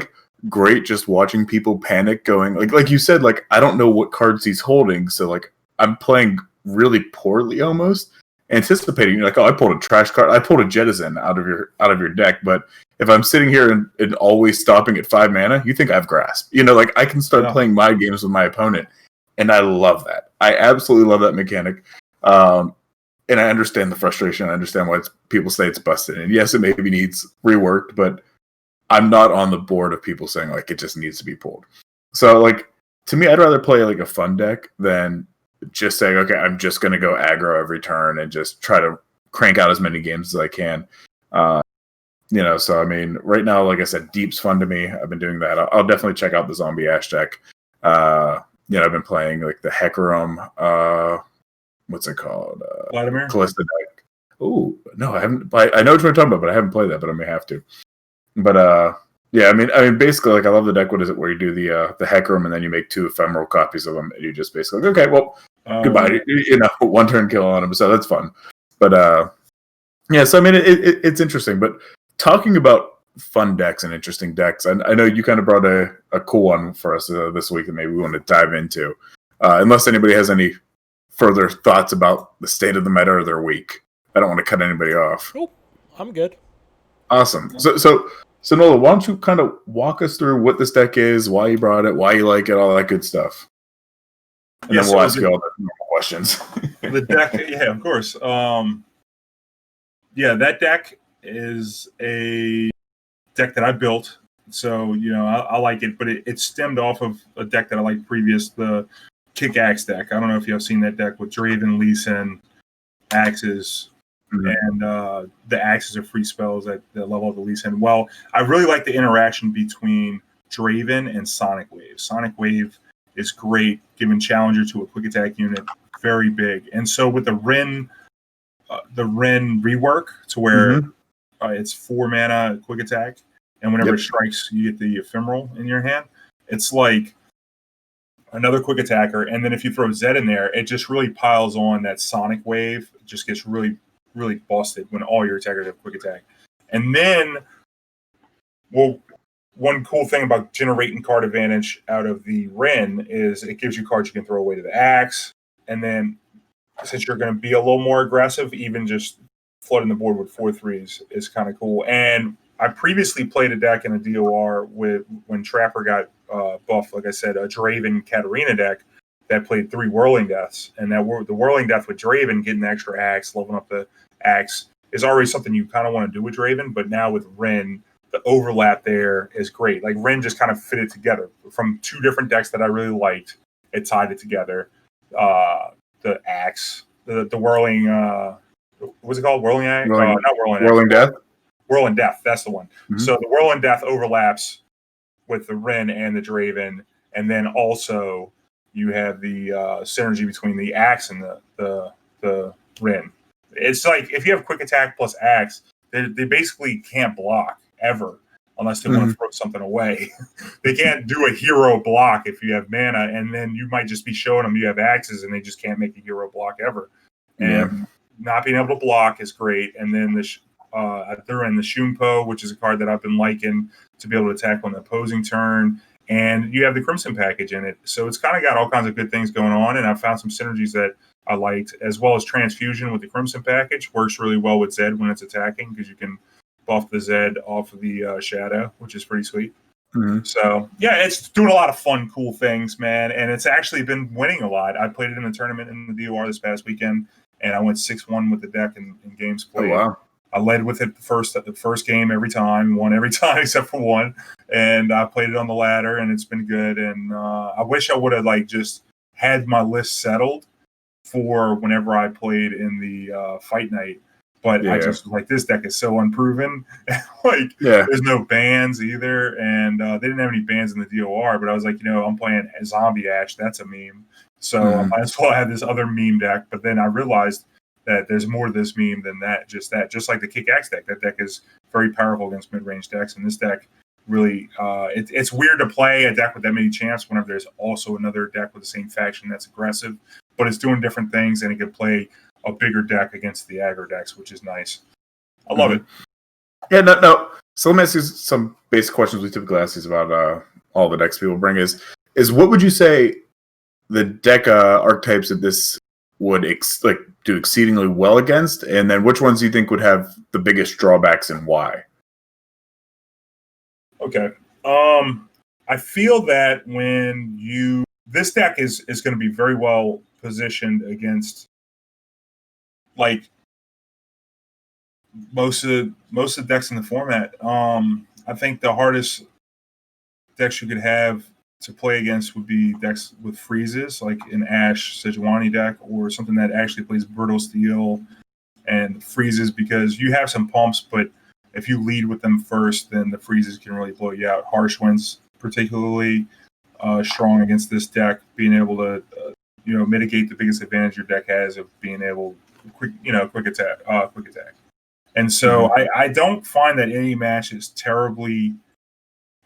great just watching people panic, going like you said, I don't know what cards he's holding, so I'm playing really poorly almost. Anticipating, you're like, oh, I pulled a trash card. I pulled a jettison out of your deck. But if I'm sitting here and always stopping at 5 mana, you think I have grasp. I can start playing my games with my opponent, and I love that. I absolutely love that mechanic. And I understand the frustration. I understand why people say it's busted. And yes, it maybe needs reworked, but I'm not on the board of people saying it just needs to be pulled. So to me, I'd rather play a fun deck than just saying, okay, I'm just going to go aggro every turn and just try to crank out as many games as I can. So I mean, right now, like I said, Deep's fun to me. I've been doing that. I'll definitely check out the Zombie Ash deck. I've been playing the Hecarim, what's it called? Vladimir? Callista deck. Oh, no, I haven't. I know what you're talking about, but I haven't played that, but I may have to. But yeah, I mean, basically, I love the deck. What is it? Where you do the Hecarim, and then you make 2 ephemeral copies of them, and you just basically okay, well, goodbye. One turn kill on them, so that's fun. But yeah, so I mean, it's interesting. But talking about fun decks and interesting decks, I know you kind of brought a cool one for us this week that maybe we want to dive into. Unless anybody has any further thoughts about the state of the meta or their week, I don't want to cut anybody off. Nope, I'm good. Awesome. So Nola, why don't you kind of walk us through what this deck is, why you brought it, why you like it, all that good stuff. And then we'll ask you all the normal questions. The deck, yeah, of course. That deck is a deck that I built. So, I like it, but it stemmed off of a deck that I liked previous, the Kick-Axe deck. I don't know if you have seen that deck with Draven, Leeson, Axes, and the Axes are free spells at the level of the Leeson. Well, I really like the interaction between Draven and Sonic Wave. Sonic Wave is great, giving Challenger to a quick attack unit, very big. And so with the Ren rework to where it's 4 mana quick attack, and whenever it strikes, you get the ephemeral in your hand. It's like another quick attacker, and then if you throw Zed in there, it just really piles on that Sonic Wave. It just gets really, really busted when all your attackers have quick attack. And then, one cool thing about generating card advantage out of the Ren is it gives you cards you can throw away to the Axe, and then since you're going to be a little more aggressive, even just flooding the board with 4/3s is kind of cool. And I previously played a deck in a DOR when Trapper got buffed, like I said, a Draven Katarina deck that played 3 Whirling Deaths. And the Whirling Death with Draven, getting the extra Axe, leveling up the Axe, is already something you kind of want to do with Draven. But now with Ren, the overlap there is great. Like Ren just kind of fitted together from 2 different decks that I really liked. It tied it together. The Axe, the Whirling, what's it called? Whirling Axe? Not Whirling Death? Whirling Death, that's the one. Mm-hmm. So the Whirling Death overlaps with the Ren and the Draven, and then also you have the synergy between the Axe and the Ren. It's like if you have quick attack plus Axe, they basically can't block ever unless they want to throw something away. They can't do a hero block if you have mana, and then you might just be showing them you have Axes and they just can't make a hero block ever. And not being able to block is great. And then I threw in the Shumpo, which is a card that I've been liking to be able to attack on the opposing turn. And you have the Crimson package in it. So it's kind of got all kinds of good things going on. And I found some synergies that I liked, as well as Transfusion with the Crimson package. Works really well with Zed when it's attacking because you can buff the Zed off of the Shadow, which is pretty sweet. Mm-hmm. So, yeah, it's doing a lot of fun, cool things, man. And it's actually been winning a lot. I played it in the tournament in the DOR this past weekend, and I went 6-1 with the deck in games played. Oh, wow. I led with it the first game every time, won every time except for one. And I played it on the ladder, and it's been good. And I wish I would have, just had my list settled for whenever I played in the fight night. But I just was like, this deck is so unproven. There's no bans either. And they didn't have any bans in the DOR. But I was like, I'm playing a Zombie Ash. That's a meme. So I might as well have this other meme deck. But then I realized that there's more to this meme than that. Just like the Kick-Axe deck. That deck is very powerful against mid-range decks. And this deck really, it's weird to play a deck with that many champs whenever there's also another deck with the same faction that's aggressive. But it's doing different things, and it can play a bigger deck against the aggro decks, which is nice. I love it. Yeah, no. So let me ask you some basic questions we typically ask about all the decks people bring. Is what would you say the deck archetypes that this would do exceedingly well against, and then which ones do you think would have the biggest drawbacks and why? Okay. I feel that this deck is going to be very well positioned against most of the decks in the format. I think the hardest decks you could have to play against would be decks with freezes, like an Ash Sejuani deck, or something that actually plays Brittle Steel and freezes, because you have some pumps, but if you lead with them first, then the freezes can really blow you out. Harsh Winds, particularly strong against this deck, being able to mitigate the biggest advantage your deck has of being able quick attack. And so I don't find that any match is terribly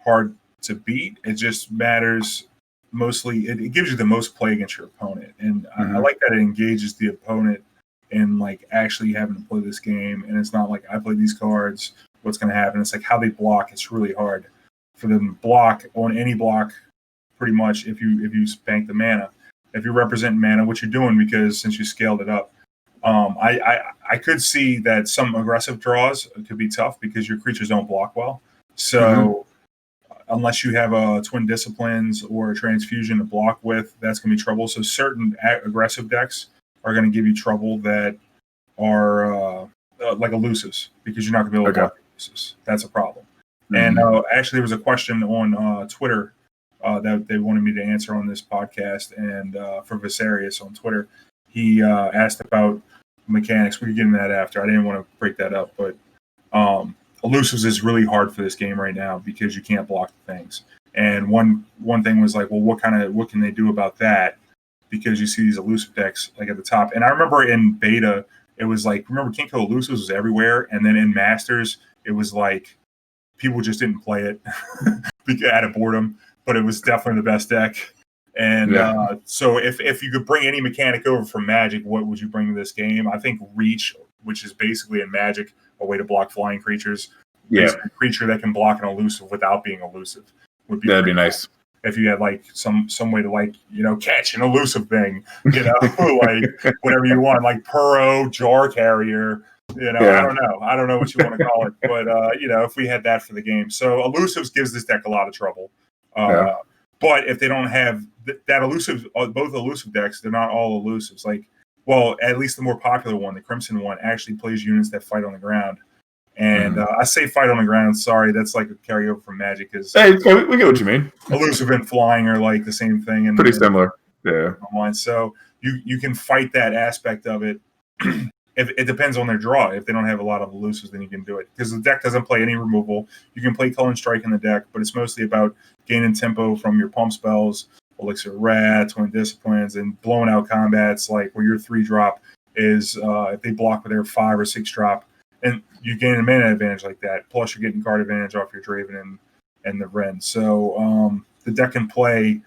hard to beat. It just matters mostly. It gives you the most play against your opponent, and I like that it engages the opponent in actually having to play this game. And it's not like I play these cards, what's going to happen. It's like how they block. It's really hard for them to block on any block, pretty much. If you bank the mana, if you represent mana, what you're doing, because since you scaled it up. I could see that some aggressive draws could be tough because your creatures don't block well. So unless you have a Twin Disciplines or a Transfusion to block with, that's going to be trouble. So certain aggressive decks are going to give you trouble that are like elusives, because you're not going to be able to block elusives. That's a problem. And actually, there was a question on Twitter that they wanted me to answer on this podcast, and for Viserius on Twitter. He asked about mechanics. We could get into that after. I didn't want to break that up, but elusives is really hard for this game right now because you can't block things. And one thing was like, well, what can they do about that? Because you see these elusive decks at the top. And I remember in beta, it was remember Kinko elusives was everywhere, and then in Masters, it was people just didn't play it out of boredom, but it was definitely the best deck. And so if you could bring any mechanic over from Magic, what would you bring to this game? I think Reach, which is basically in Magic a way to block flying creatures. Yeah, a creature that can block an elusive without being elusive would be. That'd be nice. If you had some way to catch an elusive thing, whatever you want, like Puro, Jar Carrier. I don't know what you want to call it, but if we had that for the game. So elusives gives this deck a lot of trouble. But if they don't have that elusive, both elusive decks, they're not all elusives. At least the more popular one, the Crimson one, actually plays units that fight on the ground. And I say fight on the ground. Sorry, that's like a carryover from Magic. Hey, we get what you mean. Elusive and flying are the same thing. Pretty similar. Yeah. So you can fight that aspect of it. If it depends on their draw. If they don't have a lot of elusives, then you can do it. Because the deck doesn't play any removal. You can play Cullen Strike in the deck, but it's mostly about gaining tempo from your pump spells, Elixir Rat, Twin Disciplines, and blowing out combats where your 3-drop is if they block with their 5 or 6-drop, and you gain a mana advantage like that. Plus, you're getting card advantage off your Draven and the Wren. So the deck can play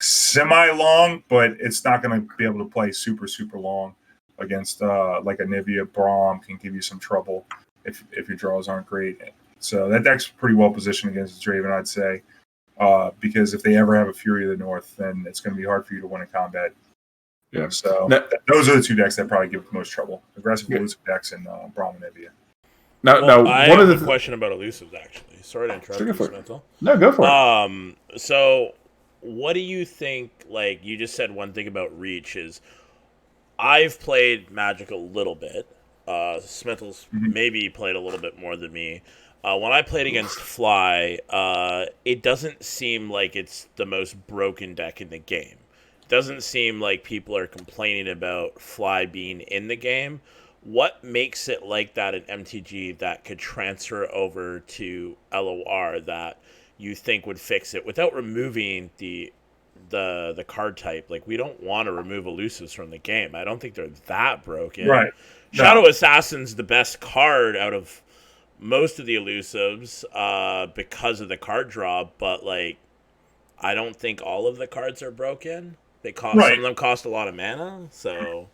semi-long, but it's not going to be able to play super, super long. Against a Nivea Braum can give you some trouble if your draws aren't great. So that deck's pretty well positioned against Draven, I'd say, because if they ever have a Fury of the North, then it's going to be hard for you to win a combat. Yeah. So those are the two decks that probably give the most trouble: aggressive elusive decks and Braum and Nivea. Well, now I one of have the a question about elusives, actually. Sorry to interrupt sure, go you, for it. Smental. No, go for it. So what do you think, like, you just said one thing about reach is, I've played Magic a little bit. Smental's Mhm. maybe played a little bit more than me. When I played against Fly, it doesn't seem like it's the most broken deck in the game. Doesn't seem like people are complaining about Fly being in the game. What makes it like that in MTG that could transfer over to LOR that you think would fix it without removing the card type? Like, we don't want to remove elusives from the game. I don't think they're that broken. Right. Shadow No. Assassin's the best card out of most of the elusives because of the card draw, but like, I don't think all of the cards are broken. They cost, some Right. of them cost a lot of mana, so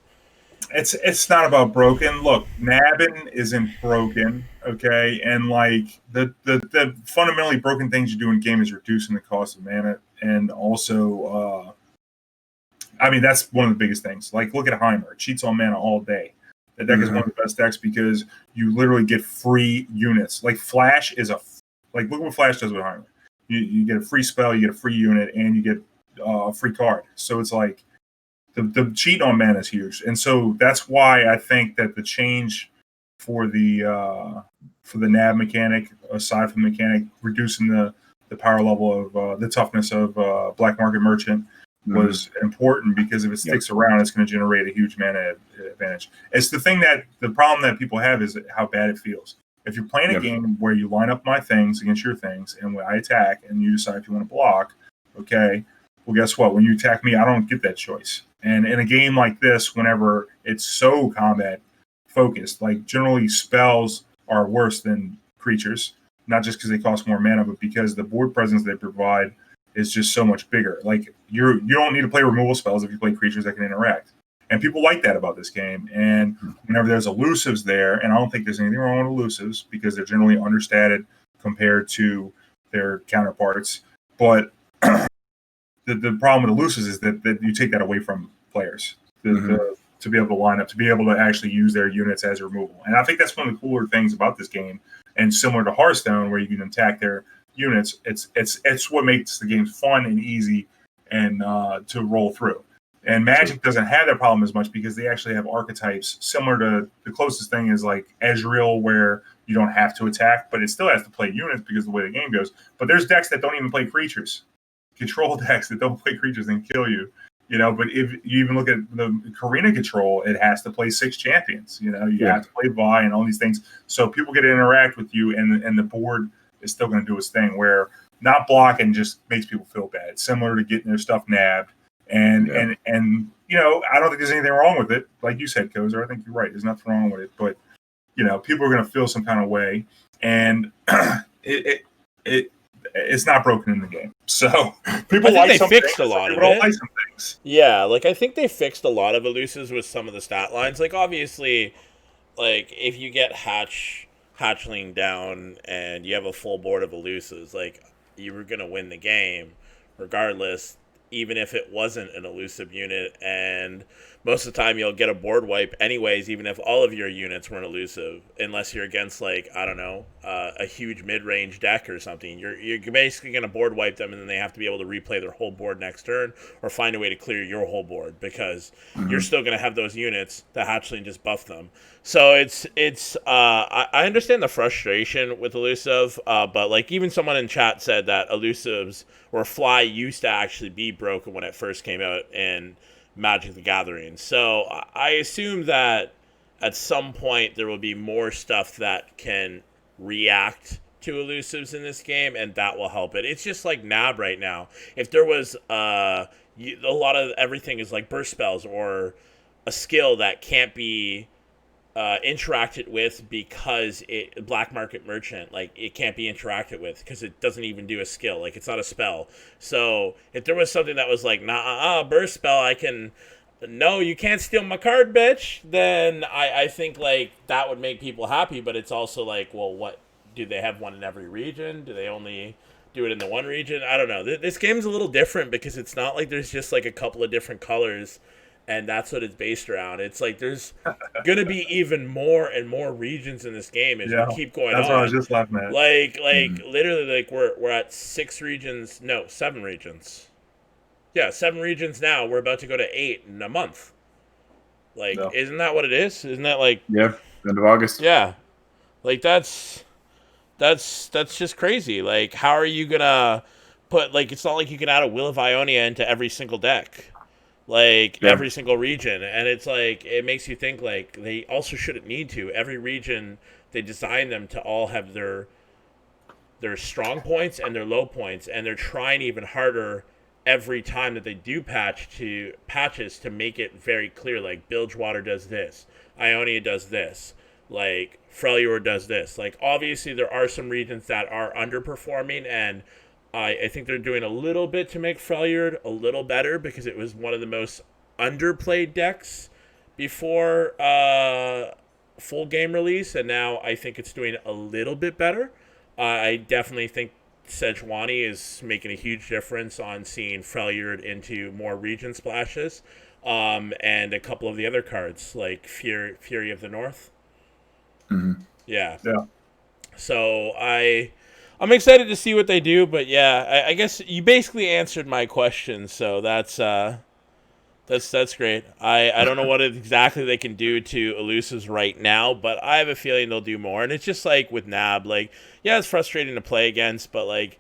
It's not about broken. Look, nabbing isn't broken, okay? And like the fundamentally broken things you do in game is reducing the cost of mana, and also, I mean, that's one of the biggest things. Like, look at Heimer; it cheats on mana all day. That deck is one of the best decks because you literally get free units. Like Flash is like look what Flash does with Heimer. You get a free spell, you get a free unit, and you get a free card. So it's like the cheat on mana is huge, and so that's why I think that the change for the nab mechanic, aside from the mechanic, reducing the power level of the toughness of black market merchant was important, because if it sticks around, it's going to generate a huge mana advantage. It's the problem that people have is how bad it feels. If you're playing a game where you line up my things against your things, and when I attack, and you decide if you want to block, okay, well, guess what? When you attack me, I don't get that choice. And in a game like this, whenever it's so combat focused, like generally spells are worse than creatures, not just because they cost more mana, but because the board presence they provide is just so much bigger. Like you don't need to play removal spells if you play creatures that can interact. And people like that about this game. And whenever there's elusives there, and I don't think there's anything wrong with elusives because they're generally understated compared to their counterparts. But the problem with elusives is that you take that away from players to be able to line up, to be able to actually use their units as removal. And I think that's one of the cooler things about this game. And similar to Hearthstone, where you can attack their units, it's what makes the games fun and easy and to roll through. And Magic doesn't have that problem as much because they actually have archetypes similar to, the closest thing is like Ezreal, where you don't have to attack, but it still has to play units because of the way the game goes. But there's decks that don't even play creatures, control decks that don't play creatures and kill you. But if you even look at the Karina control, it has to play 6 champions. You have to play Vi and all these things. So people get to interact with you, and the board is still going to do its thing, where not blocking just makes people feel bad. It's similar to getting their stuff nabbed. And I don't think there's anything wrong with it. Like you said, Kozer, I think you're right. There's nothing wrong with it. But, people are going to feel some kind of way. And it's not broken in the game. So people like some things, fixed a lot of people don't it. like some things. Yeah, like, I think they fixed a lot of elusives with some of the stat lines. Like, obviously, like, if you get hatchling down and you have a full board of elusives, like, you were gonna win the game regardless, even if it wasn't an elusive unit. And most of the time you'll get a board wipe anyways, even if all of your units weren't elusive, unless you're against, like, I don't know, a huge mid-range deck or something. You're basically going to board wipe them, and then they have to be able to replay their whole board next turn, or find a way to clear your whole board, because you're still going to have those units. The hatchling just buff them. So I understand the frustration with elusive, but like, even someone in chat said that elusives or Fly used to actually be broken when it first came out in Magic the Gathering. So I assume that at some point there will be more stuff that can react to elusives in this game, and that will help it. It's just like Nab right now. If there was a lot of everything is like burst spells or a skill that can't be interacted with because black market merchant, like, it can't be interacted with because it doesn't even do a skill, like, it's not a spell. So if there was something that was like, burst spell, no, you can't steal my card, bitch, then I think, like, that would make people happy. But it's also like, well, what, do they have one in every region? Do they only do it in the one region? I don't know. This game's a little different because it's not like there's just like a couple of different colors and that's what it's based around. It's like there's gonna be even more and more regions in this game as we keep going that's on. what I was just laughing at. Like literally, like we're at 7 regions. Yeah, 7 regions now. We're about to go to 8 in a month. Like, isn't that what it is? Isn't that like? Yeah, end of August. Yeah, like that's just crazy. Like, how are you gonna put like? It's not like you can add a Will of Ionia into every single deck, like every single region, and it's like it makes you think like they also shouldn't need to. Every region they design them to all have their strong points and their low points, and they're trying even harder every time that they do patches to make it very clear. Like Bilgewater does this, Ionia does this, like Freljord does this. Like obviously there are some regions that are underperforming, and I think they're doing a little bit to make Freljord a little better because it was one of the most underplayed decks before full game release, and now I think it's doing a little bit better. I definitely think Sejuani is making a huge difference on seeing Freljord into more region splashes, and a couple of the other cards like Fury of the North. Mm-hmm. Yeah. Yeah. So I'm excited to see what they do, but yeah, I guess you basically answered my question, so that's great. I don't know what exactly they can do to elusives right now, but I have a feeling they'll do more. And it's just like with Nab, like, yeah, it's frustrating to play against, but like,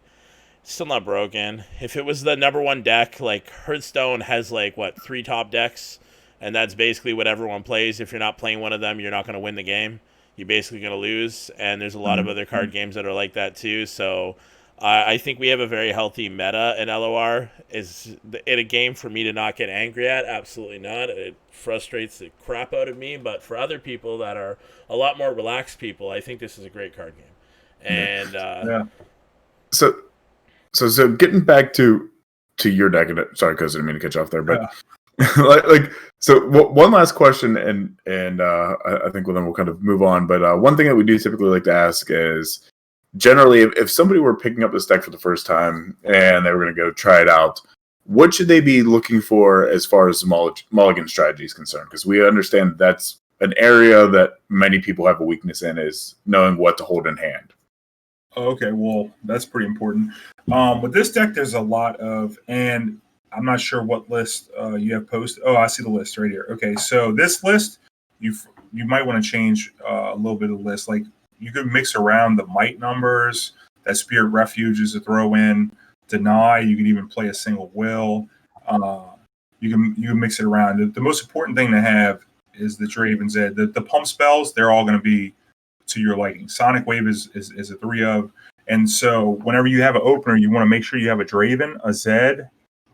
still not broken. If it was the number 1 deck, like Hearthstone has like 3 top decks, and that's basically what everyone plays. If you're not playing one of them, you're not going to win the game. You're basically going to lose. And there's a lot of other card games that are like that too. So I think we have a very healthy meta in LOR. Is it a game for me to not get angry at? Absolutely not. It frustrates the crap out of me. But for other people that are a lot more relaxed people, I think this is a great card game. And So getting back to your deck, and sorry, because I didn't mean to cut you off there, but like so one last question, and I think then we'll kind of move on. But one thing that we do typically like to ask is, generally, if somebody were picking up this deck for the first time and they were going to go try it out, what should they be looking for as far as mulligan strategy is concerned? Because we understand that's an area that many people have a weakness in, is knowing what to hold in hand. Okay, well, that's pretty important. With this deck, there's a lot of, and I'm not sure what list you have posted. Oh, I see the list right here. Okay, so this list, you might want to change a little bit of the list. Like, you could mix around the might numbers, that Spirit Refuge is a throw in, deny. You could even play a single will. You can mix it around. The most important thing to have is the Draven Zed. The pump spells, they're all going to be to your liking. Sonic Wave is a 3 of, and so whenever you have an opener, you want to make sure you have a Draven, a Zed,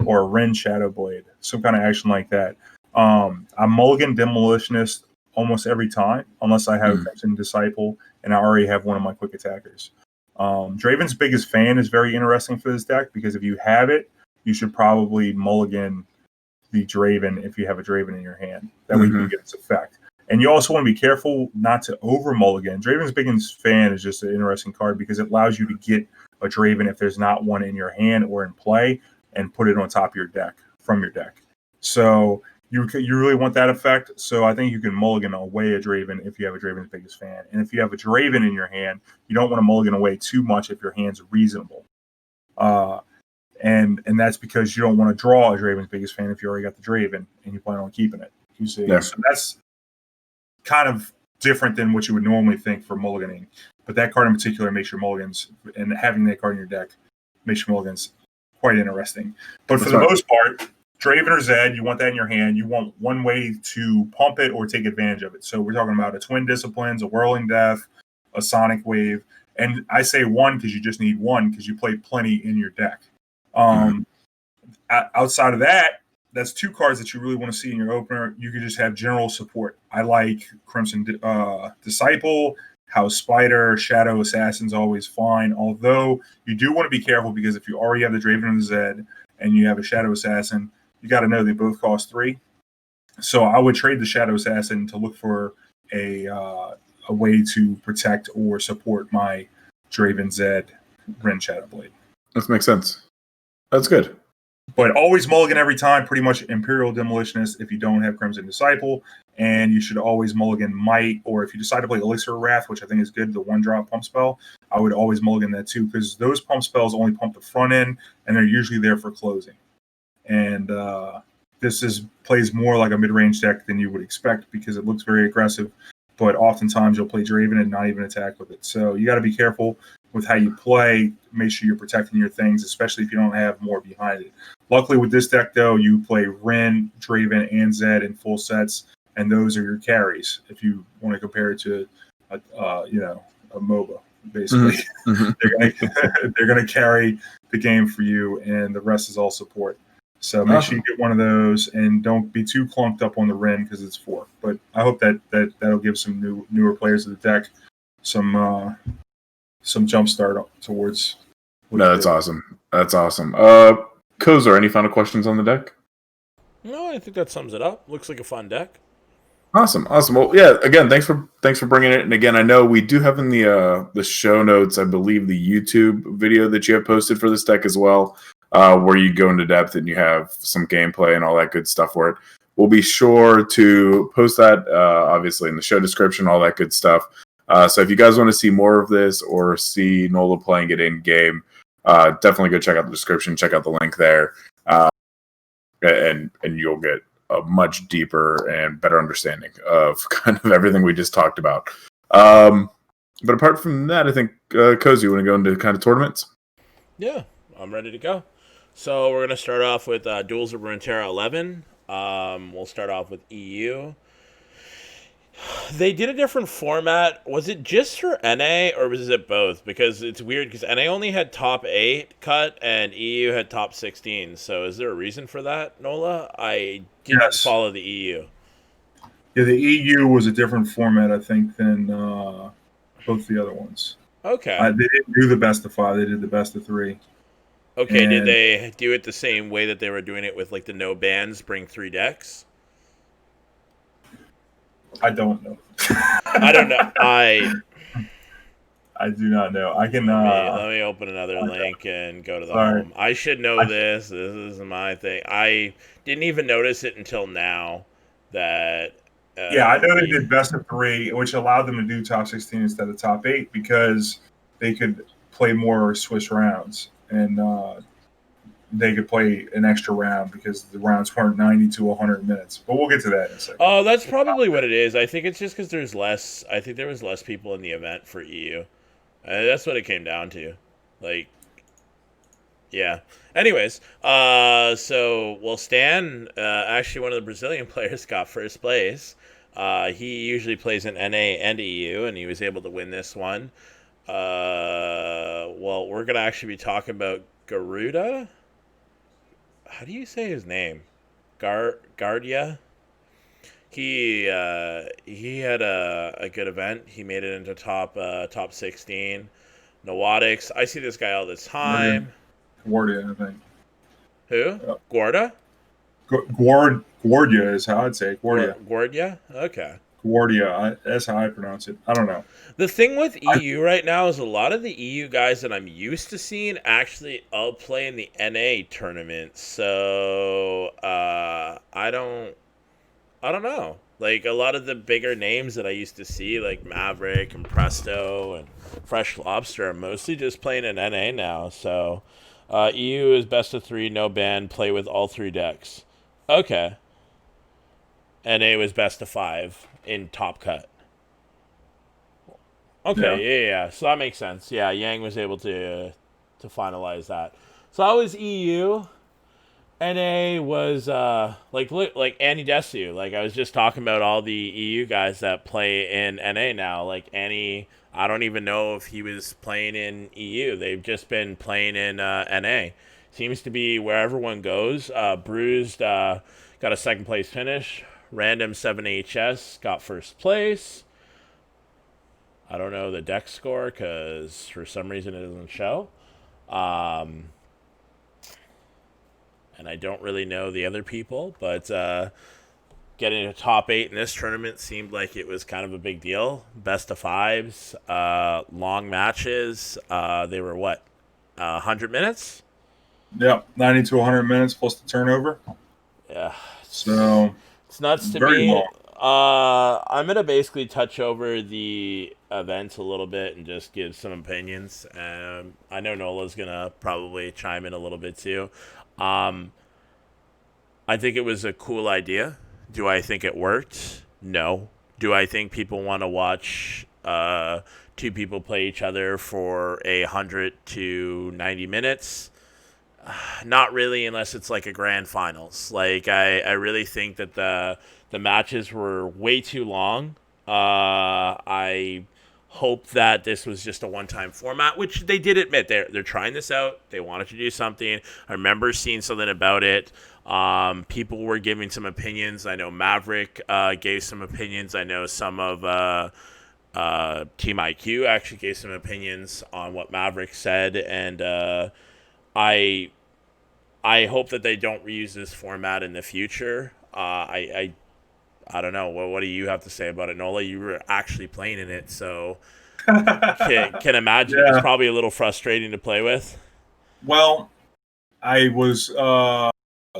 or a Ren Shadowblade, some kind of action like that. I'm mulligan Demolitionist almost every time, unless I have Crimson Disciple and I already have one of my quick attackers. Draven's biggest fan is very interesting for this deck because if you have it, you should probably mulligan the Draven if you have a Draven in your hand. That way you can get its effect. And you also want to be careful not to over mulligan. Draven's biggest fan is just an interesting card because it allows you to get a Draven if there's not one in your hand or in play and put it on top of your deck from your deck. So you really want that effect. So I think you can mulligan away a Draven if you have a Draven's biggest fan. And if you have a Draven in your hand, you don't want to mulligan away too much if your hand's reasonable. And that's because you don't want to draw a Draven's biggest fan if you already got the Draven and you plan on keeping it. You see, so that's kind of different than what you would normally think for mulliganing. But that card in particular makes your mulligans, and having that card in your deck makes your mulligans quite interesting. But for the most part, Draven or Zed, you want that in your hand. You want one way to pump it or take advantage of it. So we're talking about a Twin Disciplines, a Whirling Death, a Sonic Wave. And I say one because you just need one because you play plenty in your deck. Outside of that, that's 2 cards that you really want to see in your opener. You could just have general support. I like Crimson Disciple, House Spider, Shadow Assassin's always fine. Although you do want to be careful because if you already have the Draven and the Zed and you have a Shadow Assassin, you got to know they both cost 3. So I would trade the Shadow Assassin to look for a way to protect or support my Draven Zed Ren Shadowblade. That makes sense. That's good. But always mulligan every time, pretty much Imperial Demolitionist if you don't have Crimson Disciple. And you should always mulligan Might, or if you decide to play Elixir of Wrath, which I think is good, the 1-drop pump spell, I would always mulligan that too, because those pump spells only pump the front end, and they're usually there for closing. And this plays more like a mid-range deck than you would expect because it looks very aggressive, but oftentimes you'll play Draven and not even attack with it. So you got to be careful with how you play. Make sure you're protecting your things, especially if you don't have more behind it. Luckily with this deck, though, you play Rin, Draven, and Zed in full sets, and those are your carries. If you want to compare it to, a MOBA, basically, they're gonna carry the game for you, and the rest is all support. So make sure you get one of those, and don't be too clunked up on the Rin because it's 4. But I hope that'll give some newer players of the deck some jump start towards. No, that's awesome. That's awesome. Kozer, any final questions on the deck? No, I think that sums it up. Looks like a fun deck. Awesome. Well, yeah. Again, thanks for bringing it. And again, I know we do have in the show notes, I believe, the YouTube video that you have posted for this deck as well, where you go into depth and you have some gameplay and all that good stuff for it. We'll be sure to post that, obviously, in the show description, all that good stuff. So if you guys want to see more of this or see Nola playing it in game, definitely go check out the description. Check out the link there, and you'll get a much deeper and better understanding of kind of everything we just talked about. But apart from that, I think, Cozy, you want to go into kind of tournaments? Yeah, I'm ready to go. So we're going to start off with Duels of Runeterra 11. We'll start off with EU. They did a different format. Was it just for NA or was it both? Because it's weird because NA only had top 8 cut and EU had top 16. So is there a reason for that, Nola? I didn't follow the EU. Yeah, the EU was a different format, I think, than both the other ones. Okay. They didn't do the best of 5. They did the best of 3. Okay, did they do it the same way that they were doing it with like the no bans, bring 3 decks? I don't know. I don't know. I do not know. I can. Let me open another link and go to the home. I should know this. This is my thing. I didn't even notice it until now. That. I know they did best of 3, which allowed them to do top 16 instead of top 8 because they could play more Swiss rounds and they could play an extra round because the rounds weren't 90 to 100 minutes. But we'll get to that in a second. Oh, that's probably what it is. I think it's just because there's less. I think there was less people in the event for EU. That's what it came down to. Like, yeah. Anyways, so Stan, actually one of the Brazilian players, got first place. He usually plays in NA and EU, and he was able to win this one. Well, we're gonna actually be talking about Garuda. How do you say his name? Guardia. He had a good event. He made it into top 16. Noatics. I see this guy all the time. Guardia, I think. Who? Yeah. Guarda? Guardia is how I'd say it. Guardia? Okay. Guardia. That's how I pronounce it. I don't know. The thing with EU right now is a lot of the EU guys that I'm used to seeing actually all play in the NA tournament. So I don't know. Like a lot of the bigger names that I used to see, like Maverick and Presto and Fresh Lobster, are mostly just playing in NA now. So EU is best of 3, no ban, play with all 3 decks. Okay. NA was best of 5 in top cut. Okay, yeah. So that makes sense. Yeah, Yang was able to finalize that. So that was EU. NA was like Annie Desu. Like I was just talking about all the EU guys that play in NA now. Like Annie, I don't even know if he was playing in EU. They've just been playing in NA. Seems to be where everyone goes. Bruised got a second place finish. Random 7HS got first place. I don't know the deck score because for some reason it doesn't show. And I don't really know the other people, but getting to top 8 in this tournament seemed like it was kind of a big deal. Best of 5s, long matches. They were 100 minutes? Yep, 90 to 100 minutes plus the turnover. Yeah. So It's nuts to very me. long. I'm gonna basically touch over the events a little bit and just give some opinions. I know Nola's gonna probably chime in a little bit too. Um, I think it was a cool idea. Do I think it worked? No. Do I think people want to watch two people play each other for 100 to 90 minutes? Not really, unless it's like a grand finals. Like I really think that the matches were way too long. I hope that this was just a one-time format, which they did admit they're trying this out. They wanted to do something. I remember seeing something about it. People were giving some opinions. I know Maverick gave some opinions. I know some of Team IQ actually gave some opinions on what Maverick said, and I I hope that they don't reuse this format in the future. I don't know. What do you have to say about it, Nola? You were actually playing in it, so can imagine it was Yeah. probably a little frustrating to play with. Well, I was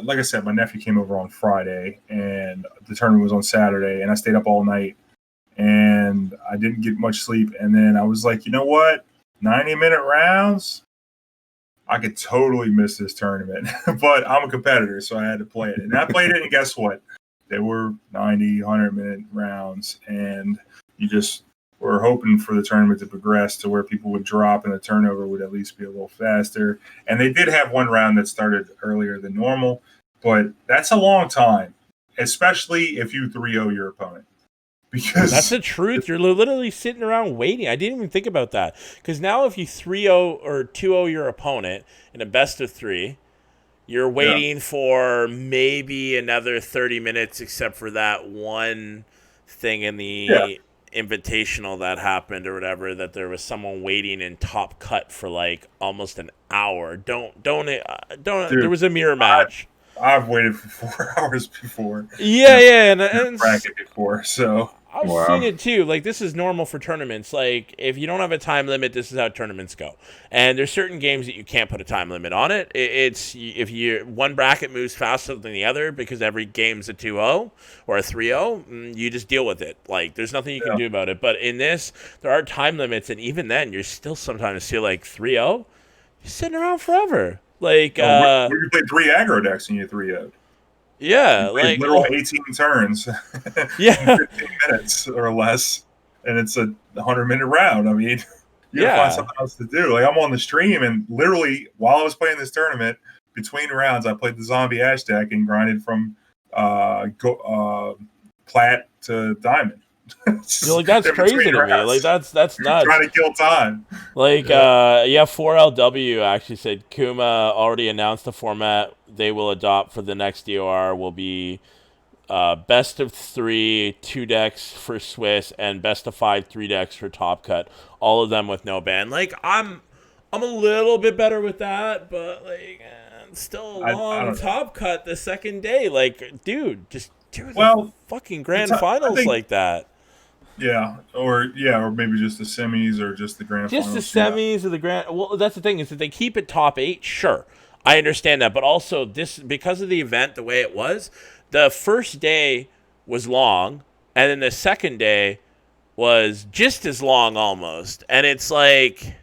like I said, my nephew came over on Friday, and the tournament was on Saturday, and I stayed up all night, and I didn't get much sleep, and then I was like, you know what, 90-minute rounds. I could totally miss this tournament, but I'm a competitor, so I had to play it. And I played it, and guess what? They were 90, 100-minute rounds, and you just were hoping for the tournament to progress to where people would drop and the turnover would at least be a little faster. And they did have one round that started earlier than normal, but that's a long time, especially if you 3-0 your opponent. Because That's the truth. You're literally sitting around waiting. I didn't even think about that. Because now if you 3-0 or 2-0 your opponent in a best of three, you're waiting for maybe another 30 minutes, except for that one thing in the invitational that happened or whatever, that there was someone waiting in top cut for like almost an hour. Don't. Dude, There was a mirror match. I've waited for 4 hours before. Yeah, and Bracket before, so I've Wow. seen it too. Like, this is normal for tournaments. Like, if you don't have a time limit, this is how tournaments go. And there's certain games that you can't put a time limit on it. It's if you one bracket moves faster than the other because every game's a 2-0 or a 3-0, you just deal with it. Like, there's nothing you can do about it. But in this, there are time limits, and even then, you're still sometimes feel like 3-0. You're sitting around forever. Like, where you play 3 aggro decks and you 3-0. yeah, You play like literal 18 turns yeah. in 15 minutes or less, and it's a 100-minute round. I mean, you gotta find something else to do. Like, I'm on the stream, and literally while I was playing this tournament, between rounds, I played the zombie ash deck and grinded from plat to diamond. You're like, that's crazy to me. Like, that's nuts. Trying to kill time. Like, 4LW actually said Kuma already announced the format they will adopt for the next DOR will be best of 3, 2 decks for Swiss, and best of 5, 3 decks for Top Cut. All of them with no ban. Like, I'm a little bit better with that, but like, it's still a long Top Cut the second day. Like, dude, just do the fucking grand finals like that. Yeah, or maybe just the semis or just the grand finals. Just the semis or the grand. Well, that's the thing is that they keep it top 8. Sure, I understand that, but also this because of the event the way it was. The first day was long, and then the second day was just as long almost. And it's like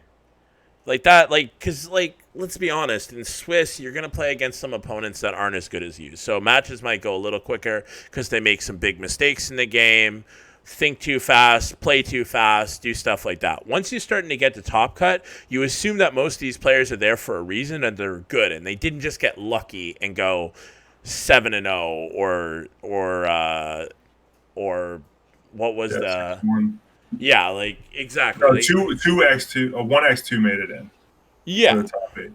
that, like, because like let's be honest, in Swiss you're gonna play against some opponents that aren't as good as you, so matches might go a little quicker because they make some big mistakes in the game. Think too fast, play too fast, do stuff like that. Once you're starting to get to Top Cut, you assume that most of these players are there for a reason and they're good, and they didn't just get lucky and go 7-0 or what was the 6-1. Yeah, like exactly. No, 2x2, 1x2 made it in. Yeah. To the top 8.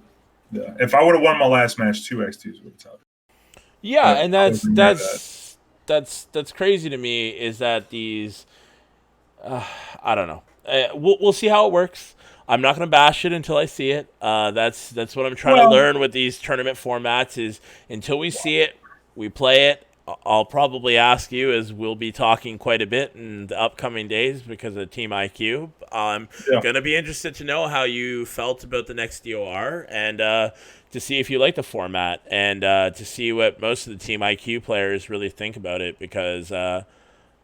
Yeah. If I would have won my last match, 2x2s would have top 8. Yeah, and that's crazy to me is that these I don't know. We'll see how it works. I'm not going to bash it until I see it. That's what I'm trying to learn with these tournament formats is until we see it, we play it. I'll probably ask you, as we'll be talking quite a bit in the upcoming days because of Team IQ. I'm Yeah. going to be interested to know how you felt about the next DOR and to see if you like the format and to see what most of the Team IQ players really think about it because I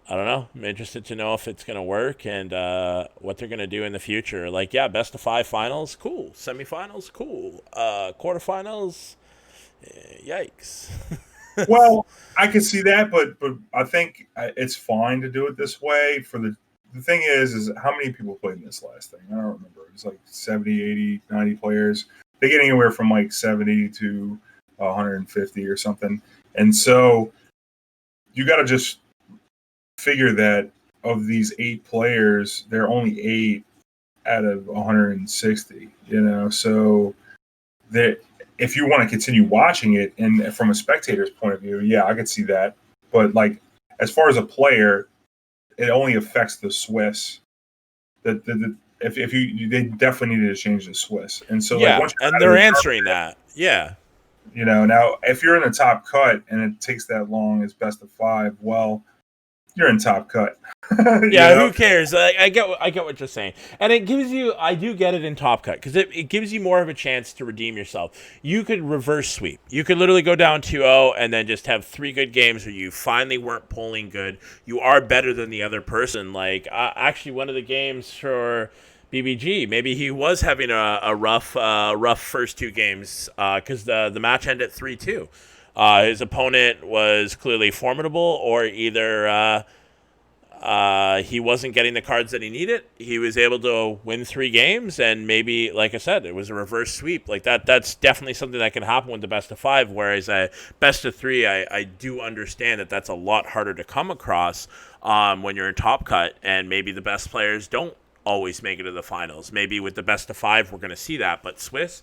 don't know. I'm interested to know if it's going to work and what they're going to do in the future. Like, yeah, best of 5 finals, cool. Semifinals, cool. Quarterfinals, yikes. Well, I can see that, but I think it's fine to do it this way. For the thing is how many people played in this last thing? I don't remember. It was like 70, 80, 90 players. They get anywhere from like 70 to 150 or something. And so you got to just figure that of these 8 players, there are only 8 out of 160. So that if you want to continue watching it, and from a spectator's point of view, yeah, I could see that. But like, as far as a player, it only affects the Swiss. If you they definitely needed to change the Swiss, and so like Yeah, once you're and out of they're the answering tournament, that. Yeah. now if you're in the top cut and it takes that long as best of 5, well, you're in top cut. Yeah, who cares? I get what you're saying, and it gives you. I do get it in Top Cut because it gives you more of a chance to redeem yourself. You could reverse sweep. You could literally go down 2-0 and then just have 3 good games where you finally weren't polling good. You are better than the other person. Like actually, one of the games for BBG, maybe he was having a rough first 2 games because the match ended 3-2. His opponent was clearly formidable, or either. He wasn't getting the cards that he needed. He was able to win 3 games, and maybe, like I said, it was a reverse sweep. Like that. That's definitely something that can happen with the best of 5. Whereas a best of 3, I do understand that that's a lot harder to come across when you're in Top Cut, and maybe the best players don't always make it to the finals. Maybe with the best of 5, we're going to see that, but Swiss,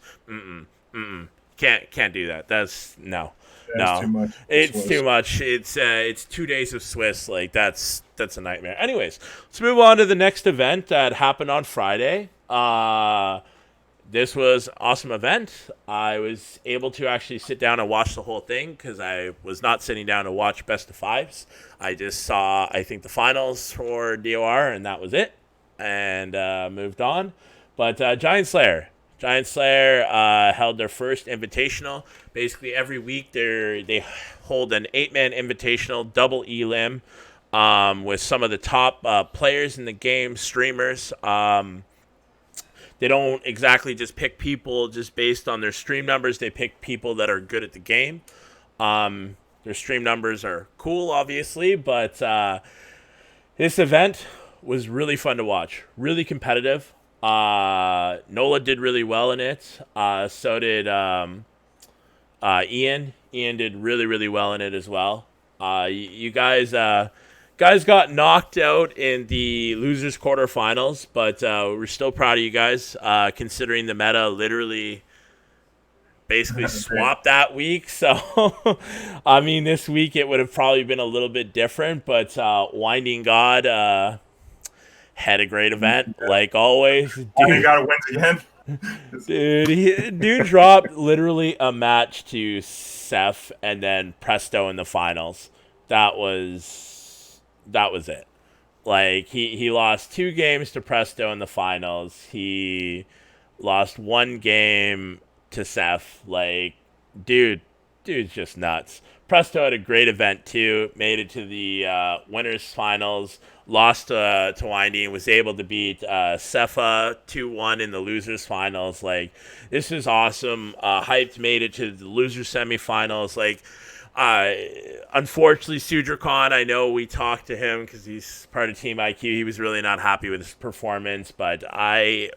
can't do that. That's no. That's too much. It's too much. It's 2 days of Swiss. Like that's a nightmare. Anyways, let's move on to the next event that happened on Friday. This was an awesome event. I was able to actually sit down and watch the whole thing because I was not sitting down to watch best of 5s. I just saw, I think, the finals for DOR, and that was it. And moved on. But Giant Slayer held their first invitational. Basically, every week they hold an 8-man invitational, double elim, with some of the top players in the game, streamers. They don't exactly just pick people just based on their stream numbers. They pick people that are good at the game. Their stream numbers are cool, obviously, but this event was really fun to watch. Really competitive. Nola did really well in it. So did Ian. Ian did really, really well in it as well. You guys got knocked out in the losers quarterfinals, but we're still proud of you guys, considering the meta literally basically swapped that week. So, I mean, this week it would have probably been a little bit different, but Winding God had a great event, like always. Dude, got to win again. Dude dropped literally a match to Seth and then Presto in the finals. That was it. Like he lost 2 games to Presto in the finals. He lost 1 game to Seth. Like, dude's just nuts. Presto had a great event too. Made it to the winners finals. Lost to Windy and was able to beat Cepha 2-1 in the losers finals. Like, this is awesome. Hyped made it to the losers semifinals. Like, unfortunately, Sudracon, I know we talked to him because he's part of Team IQ. He was really not happy with his performance, but I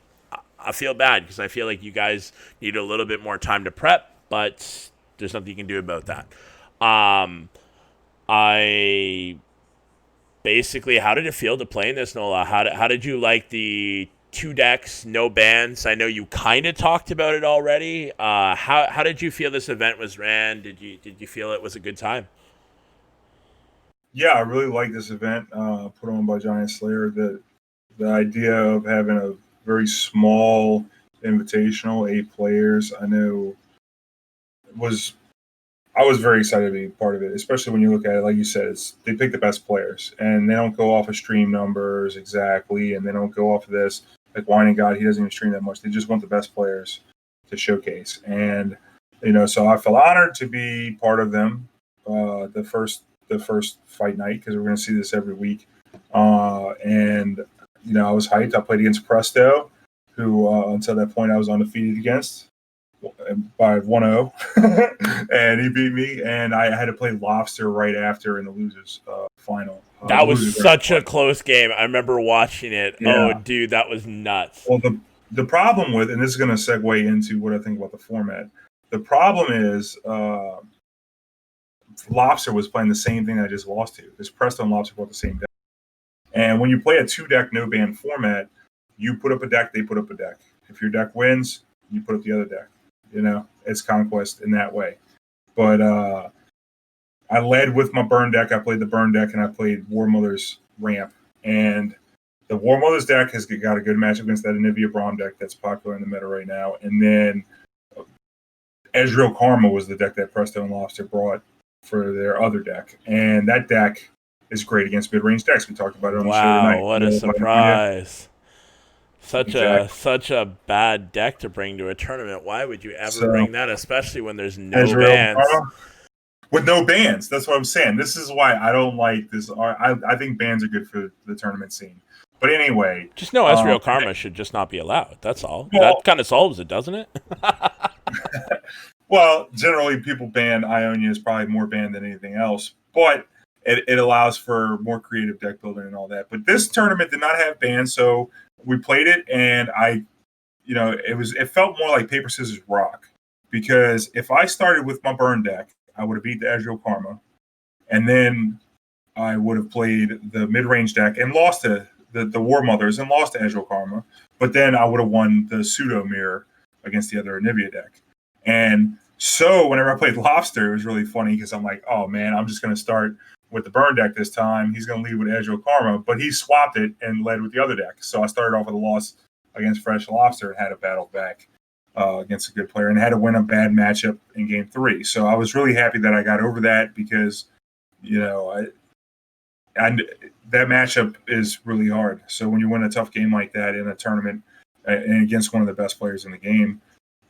feel bad because I feel like you guys need a little bit more time to prep, but there's nothing you can do about that. Basically, how did it feel to play in this, Nola? How did you like the 2 decks, no bans? I know you kind of talked about it already. How did you feel this event was ran? Did you feel it was a good time? Yeah, I really like this event put on by Giant Slayer. The idea of having a very small invitational, 8 players, I know was I was very excited to be part of it, especially when you look at it, like you said, they pick the best players, and they don't go off of stream numbers exactly, and they don't go off of this. Like Whining God, he doesn't even stream that much. They just want the best players to showcase, and so I feel honored to be part of them. The first fight night, because we're going to see this every week, and I was hyped. I played against Presto, who until that point I was undefeated against by 1-0, and he beat me. And I had to play Lobster right after in the losers final. That was such a close game. I remember watching it. Yeah. Oh, dude, that was nuts. Well, the problem with, and this is going to segue into what I think about the format. The problem is Lobster was playing the same thing I just lost to. Because Presto and Lobster bought the same deck. And when you play a 2-deck no-ban format, you put up a deck, they put up a deck. If your deck wins, you put up the other deck. It's Conquest in that way. But I led with my burn deck. I played the burn deck, and I played War Mother's ramp. And the War Mother's deck has got a good matchup against that Anivia Braum deck that's popular in the meta right now. And then Ezreal Karma was the deck that Presto and Lobster brought for their other deck. And that deck is great against mid-range decks. We talked about it on the show tonight. Wow, what a surprise. Such a bad deck to bring to a tournament. Why would you ever bring that, especially when there's no bans? With no bans. That's what I'm saying. This is why I don't like this. I think bans are good for the tournament scene. But anyway. Just know Ezreal Karma should just not be allowed. That's all. Well, that kind of solves it, doesn't it? Well, generally people ban Ionia is probably more banned than anything else. But it allows for more creative deck building and all that. But this tournament did not have bans, so we played it, and it felt more like paper, scissors, rock. Because if I started with my burn deck, I would have beat the Ezreal Karma, and then I would have played the mid-range deck and lost to the War Mothers and lost to Ezreal Karma. But then I would have won the pseudo mirror against the other Anivia deck. And so whenever I played Lobster, it was really funny because I'm like, oh man, I'm just going to start with the burn deck this time. He's going to lead with Ezreal Karma, but he swapped it and led with the other deck. So I started off with a loss against Fresh Lobster and had to battle back against a good player and had to win a bad matchup in game 3. So I was really happy that I got over that because, that matchup is really hard. So when you win a tough game like that in a tournament and against one of the best players in the game,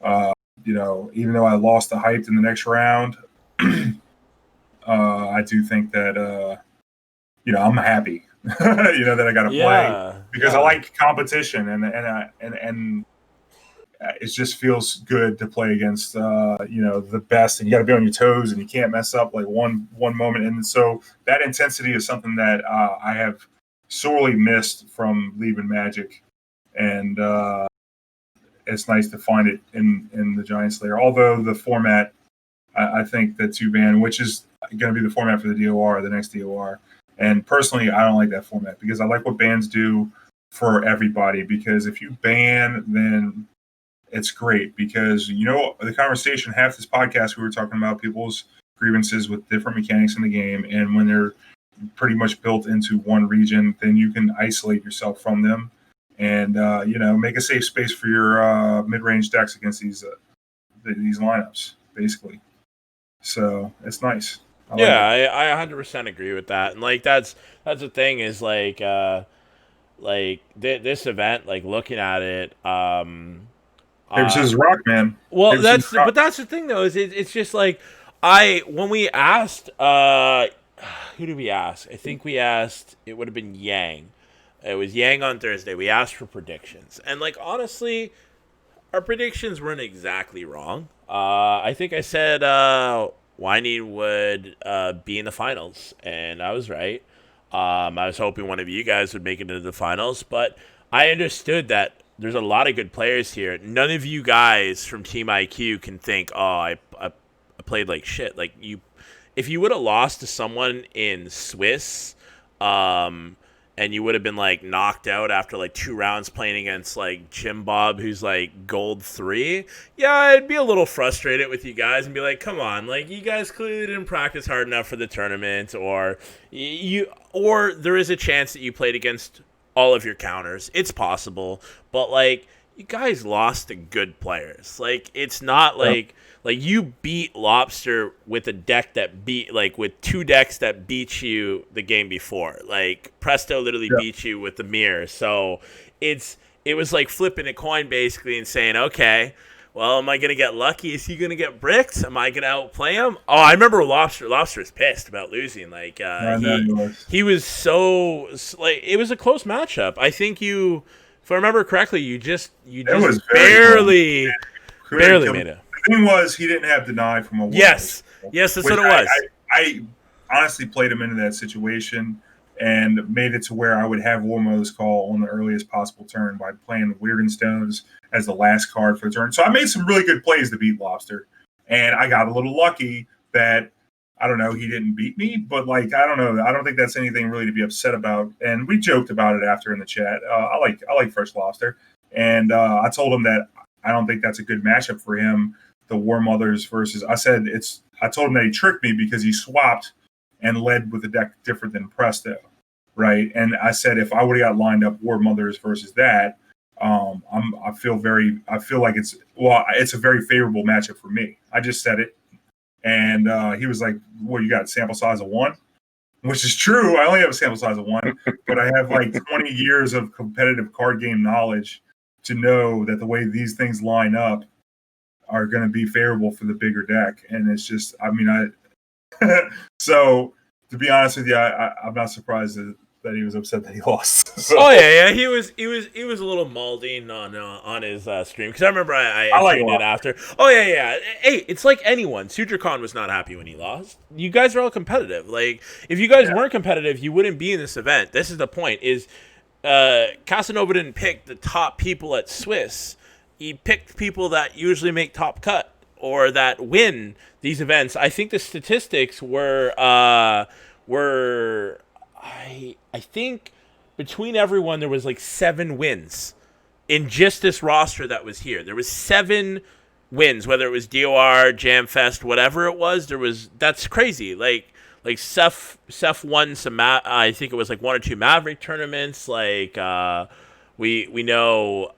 even though I lost the hype in the next round, I do think that, I'm happy, that I got to play because I like competition and it just feels good to play against, the best, and you got to be on your toes and you can't mess up like one moment. And so that intensity is something that I have sorely missed from leaving Magic. And it's nice to find it in the Giant Slayer. Although the format, I think the 2-ban, which is going to be the format for the DOR, the next DOR. And personally, I don't like that format because I like what bans do for everybody. Because if you ban, then it's great because, the conversation, half this podcast, we were talking about people's grievances with different mechanics in the game. And when they're pretty much built into one region, then you can isolate yourself from them and, make a safe space for your mid-range decks against these lineups, basically. So it's nice. I 100% agree with that. And that's the thing is this event, looking at it, paper, scissors, rock, man. Well, that's the thing though, is it's just when we asked, who did we ask? I think we asked, it would have been Yang. It was Yang on Thursday. We asked for predictions. And honestly, our predictions weren't exactly wrong. I think I said Winey would be in the finals, and I was right. I was hoping one of you guys would make it into the finals, but I understood that there's a lot of good players here. None of you guys from Team IQ can think, oh, I played like shit. If you would have lost to someone in Swiss, and you would have been knocked out after 2 rounds playing against Jim Bob, who's gold 3. Yeah, I'd be a little frustrated with you guys and be like, come on, you guys clearly didn't practice hard enough for the tournament, or there is a chance that you played against all of your counters. It's possible, but you guys lost to good players. Like, it's not like you beat Lobster with a deck that with 2 decks that beat you the game before. Like, Presto literally beat you with the mirror. So it was like flipping a coin basically and saying, okay, well, am I going to get lucky? Is he going to get bricked? Am I going to outplay him? Oh, I remember Lobster. Lobster was pissed about losing. Like, he was so, like, it was a close matchup. I think if I remember correctly, you just barely made it. The thing was, he didn't have deny from a wall. Yes, that's what it was. I honestly played him into that situation and made it to where I would have War Mother's Call on the earliest possible turn by playing Weird and Stones as the last card for the turn. So I made some really good plays to beat Lobster, and I got a little lucky that, I don't know, he didn't beat me, but like, I don't know. I don't think that's anything really to be upset about. And we joked about it after in the chat. I like Fresh Lobster. And I told him that I don't think that's a good matchup for him, the War Mothers versus, I told him that he tricked me because he swapped and led with a deck different than Presto. Right. And I said, if I would have got lined up War Mothers versus that, I feel like it's a very favorable matchup for me. I just said it. And he was like, well, you got a sample size of 1? Which is true. I only have a sample size of 1, but I have like 20 years of competitive card game knowledge to know that the way these things line up are going to be favorable for the bigger deck. And it's just, so to be honest with you, I'm not surprised that he was upset that he lost. So. Oh yeah, he was a little malding on his stream, because I remember I tuned in after. Oh yeah. Hey, it's like anyone. SutraCon was not happy when he lost. You guys are all competitive. Like, if you guys weren't competitive, you wouldn't be in this event. This is the point. Is Casanova didn't pick the top people at Swiss. He picked people that usually make top cut or that win these events. I think the statistics were I think between everyone there was like 7 wins in just this roster that was here. There was 7 wins, whether it was DOR, Jamfest, whatever it was. That's crazy. Like Seth won some. I think it was like 1 or 2 Maverick tournaments. Like we know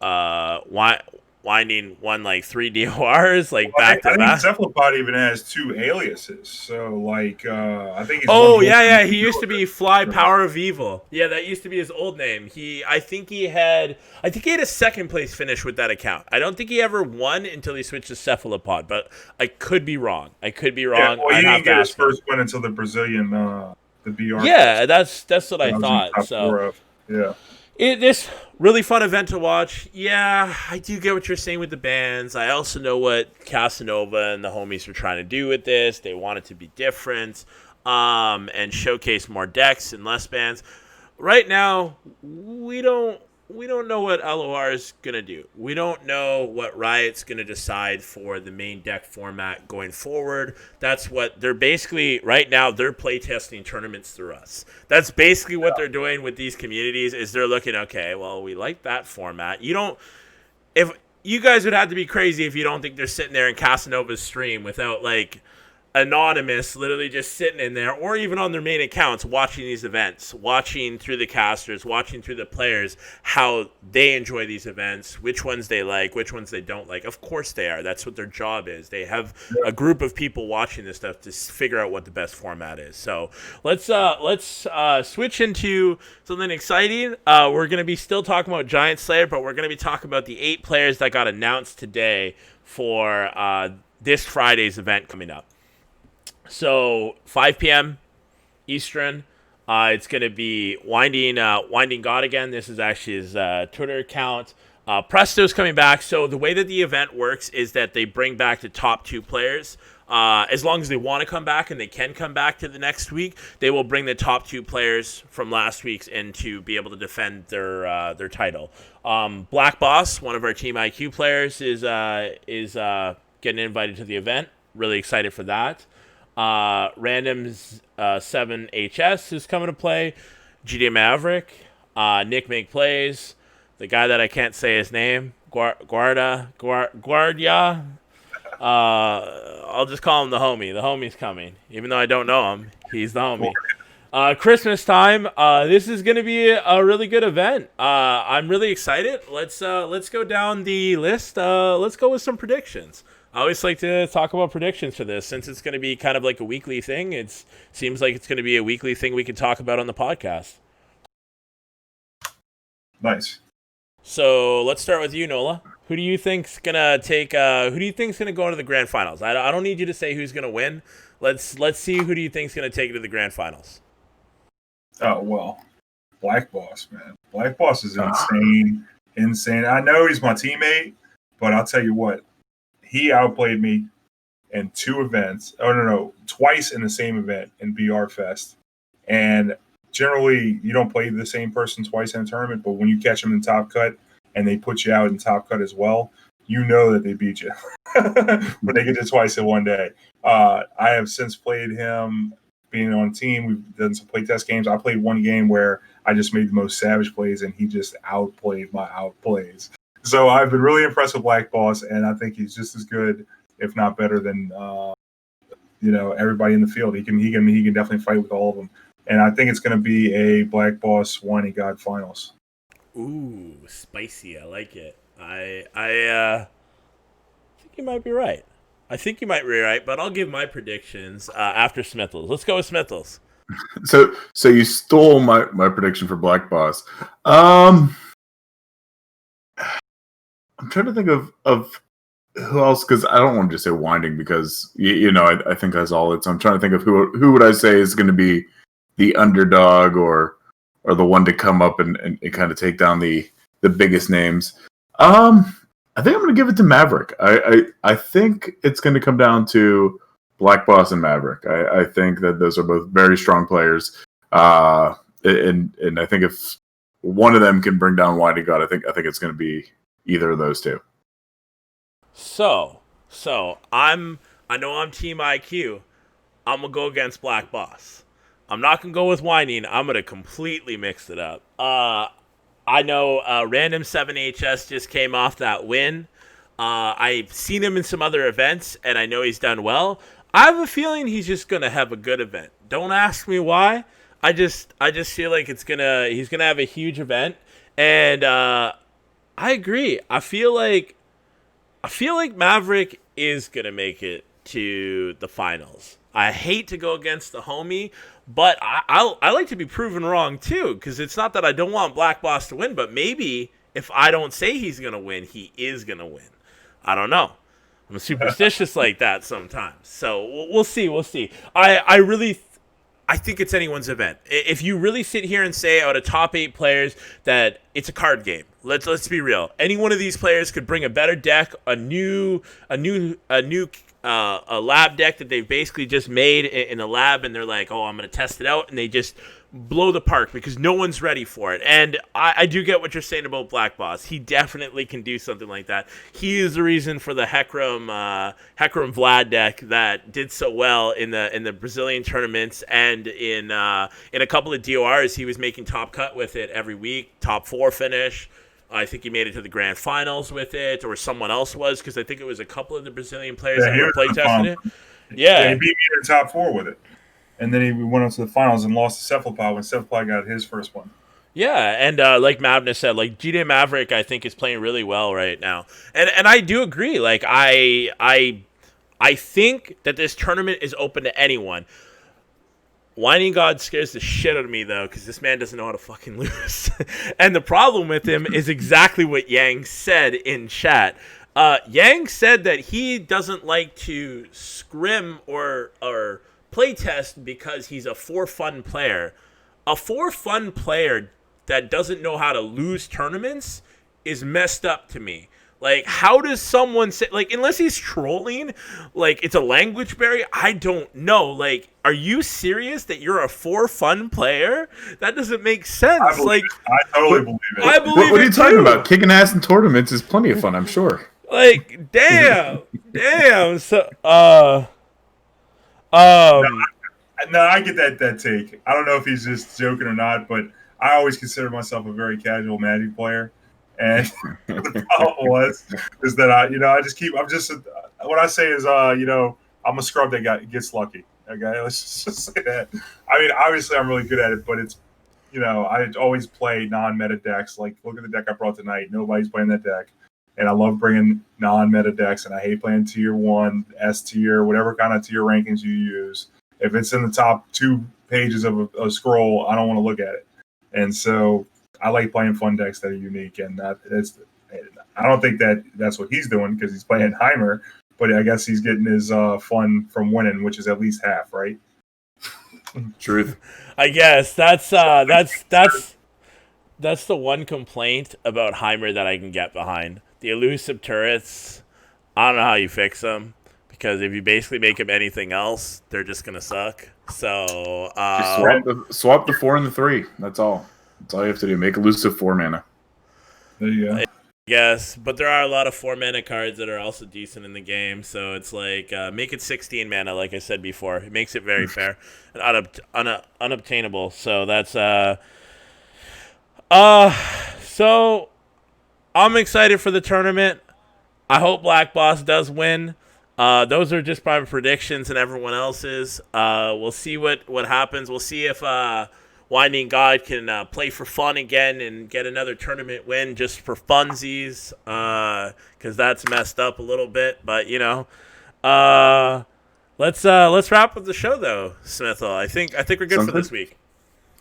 Winding won like 3 DORs, like back to back. I think Cephalopod even has 2 aliases. So like I think he's he used to be Fly Power of Evil. Yeah, that used to be his old name. I think he had a 2nd place finish with that account. I don't think he ever won until he switched to Cephalopod, but I could be wrong. Yeah, well, he didn't get his first win until the Brazilian the BR. Yeah, that's what I thought. So this really fun event to watch. Yeah, I do get what you're saying with the bans. I also know what Casanova and the homies are trying to do with this. They want it to be different, and showcase more decks and less bans. Right now, we don't know what LOR is going to do. We don't know what Riot's going to decide for the main deck format going forward. That's what they're basically, right now, they're playtesting tournaments through us. That's basically what they're doing with these communities, is they're looking, okay, well, we like that format. If you guys would have to be crazy if you don't think they're sitting there in Casanova's stream without, like, anonymous, literally just sitting in there, or even on their main accounts, watching these events, watching through the casters, watching through the players, how they enjoy these events, which ones they like, which ones they don't like. Of course they are. That's what their job is. They have a group of people watching this stuff to figure out what the best format is. So let's switch into something exciting. We're going to be still talking about Giant Slayer, but we're going to be talking about the 8 players that got announced today for this Friday's event coming up. So 5 p.m. Eastern, it's going to be Winding God again. This is actually his Twitter account. Presto's coming back. So the way that the event works is that they bring back the top 2 players. As long as they want to come back and they can come back to the next week, they will bring the top 2 players from last week's in to be able to defend their title. Black Boss, one of our Team IQ players, is getting invited to the event. Really excited for that. Random's 7HS is coming to play. GD Maverick, Nick Make Plays, the guy that I can't say his name, Guardia. I'll just call him the homie. The homie's coming, even though I don't know him. He's the homie. Christmas time. This is going to be a really good event. I'm really excited. Let's go down the list. Let's go with some predictions. I always like to talk about predictions for this since it's going to be kind of like a weekly thing. It seems like it's going to be a weekly thing we can talk about on the podcast. Nice. So let's start with you, Nola. Who do you think's gonna take? Who do you think's gonna go into the grand finals? I don't need you to say who's gonna win. Let's see who do you think's gonna take it to the grand finals. Oh well, Black Boss, man. Black Boss is insane. I know he's my teammate, but I'll tell you what, he outplayed me in 2 events. Oh no, twice in the same event in BR Fest. And generally, you don't play the same person twice in a tournament, but when you catch them in Top Cut and they put you out in Top Cut as well, you know that they beat you when they get you twice in one day. I have since played him being on a team. We've done some playtest games. I played one game where I just made the most savage plays, and he just outplayed my outplays. So I've been really impressed with Black Boss, and I think he's just as good, if not better, than everybody in the field. He can definitely fight with all of them. And I think it's going to be a Black Boss Whiny God finals. Ooh, spicy. I like it. I think you might be right. But I'll give my predictions after Smithles. Let's go with Smithles. So you stole my prediction for Black Boss. I'm trying to think of who else, because I don't want to just say Winding, because I think that's all it's. I'm trying to think of who would I say is going to be the underdog or the one to come up and kind of take down the biggest names. I think I'm going to give it to Maverick. I think it's going to come down to Black Boss and Maverick. I think that those are both very strong players. And I think if one of them can bring down Winding God, I think it's going to be either of those two. So I know I'm Team IQ. I'm going to go against Black Boss. I'm not going to go with Winding. I'm going to completely mix it up. I know Random 7HS just came off that win. I've seen him in some other events, and I know he's done well. I have a feeling he's just going to have a good event. Don't ask me why. I just feel like he's going to have a huge event. And I agree. I feel like Maverick is going to make it to the finals. I hate to go against the homie, but I like to be proven wrong too, because it's not that I don't want Black Boss to win, but maybe if I don't say he's going to win, he is going to win. I don't know. I'm superstitious like that sometimes. So we'll see. I think it's anyone's event. If you really sit here and say out of top 8 players that it's a card game, let's be real. Any one of these players could bring a better deck, a lab deck that they've basically just made in a lab, and they're like, oh, I'm going to test it out, and they just blow the park because no one's ready for it. And I do get what you're saying about Black Boss. He definitely can do something like that. He is the reason for the Hecarim Vlad deck that did so well in the Brazilian tournaments, and in a couple of DORs he was making top cut with it every week, top 4 finish. I think he made it to the grand finals with it, or someone else was, because I think it was a couple of the Brazilian players that were playtesting it. Yeah, he beat me in the top 4 with it. And then he went on to the finals and lost to Cephalopod when Cephalopod got his first one. Yeah, and like Mavnus said, like G-Day Maverick, I think is playing really well right now, and I do agree. Like I think that this tournament is open to anyone. Whining God scares the shit out of me though, because this man doesn't know how to fucking lose. And the problem with him is exactly what Yang said in chat. Yang said that he doesn't like to scrim or playtest because he's a for fun player. A for fun player that doesn't know how to lose tournaments is messed up to me. Like, how does someone say, like, unless he's trolling, like, it's a language barrier? I don't know. Like, are you serious that you're a for fun player? That doesn't make sense. I totally believe it. I believe what are you talking about? Kicking ass in tournaments is plenty of fun, I'm sure. Like, damn. So, No, I get that take. I don't know if he's just joking or not, but I always consider myself a very casual Magic player. And the problem is that what I say is, I'm a scrub that gets lucky. Okay, let's just say that. I mean, obviously, I'm really good at it, but it's I always play non-meta decks. Like, look at the deck I brought tonight. Nobody's playing that deck, and I love bringing non-meta decks. And I hate playing tier 1, S tier, whatever kind of tier rankings you use. If it's in the top 2 pages of a scroll, I don't want to look at it. And so I like playing fun decks that are unique, and I don't think that's what he's doing because he's playing Heimer, but I guess he's getting his fun from winning, which is at least half, right? Truth. I guess that's the one complaint about Heimer that I can get behind. The elusive turrets, I don't know how you fix them, because if you basically make them anything else, they're just gonna suck. So just swap the 4 and the 3. That's all. That's all you have to do. Make elusive 4 mana. There you go. Yes, but there are a lot of 4 mana cards that are also decent in the game, so it's like make it 16 mana, like I said before. It makes it very fair and unobtainable. So that's so I'm excited for the tournament. I hope Black Boss does win. Those are just my predictions and everyone else's. We'll see what happens. We'll see if Winding God can play for fun again and get another tournament win just for funsies, because that's messed up a little bit. But let's wrap up the show though, Smithel. I think we're good for this week.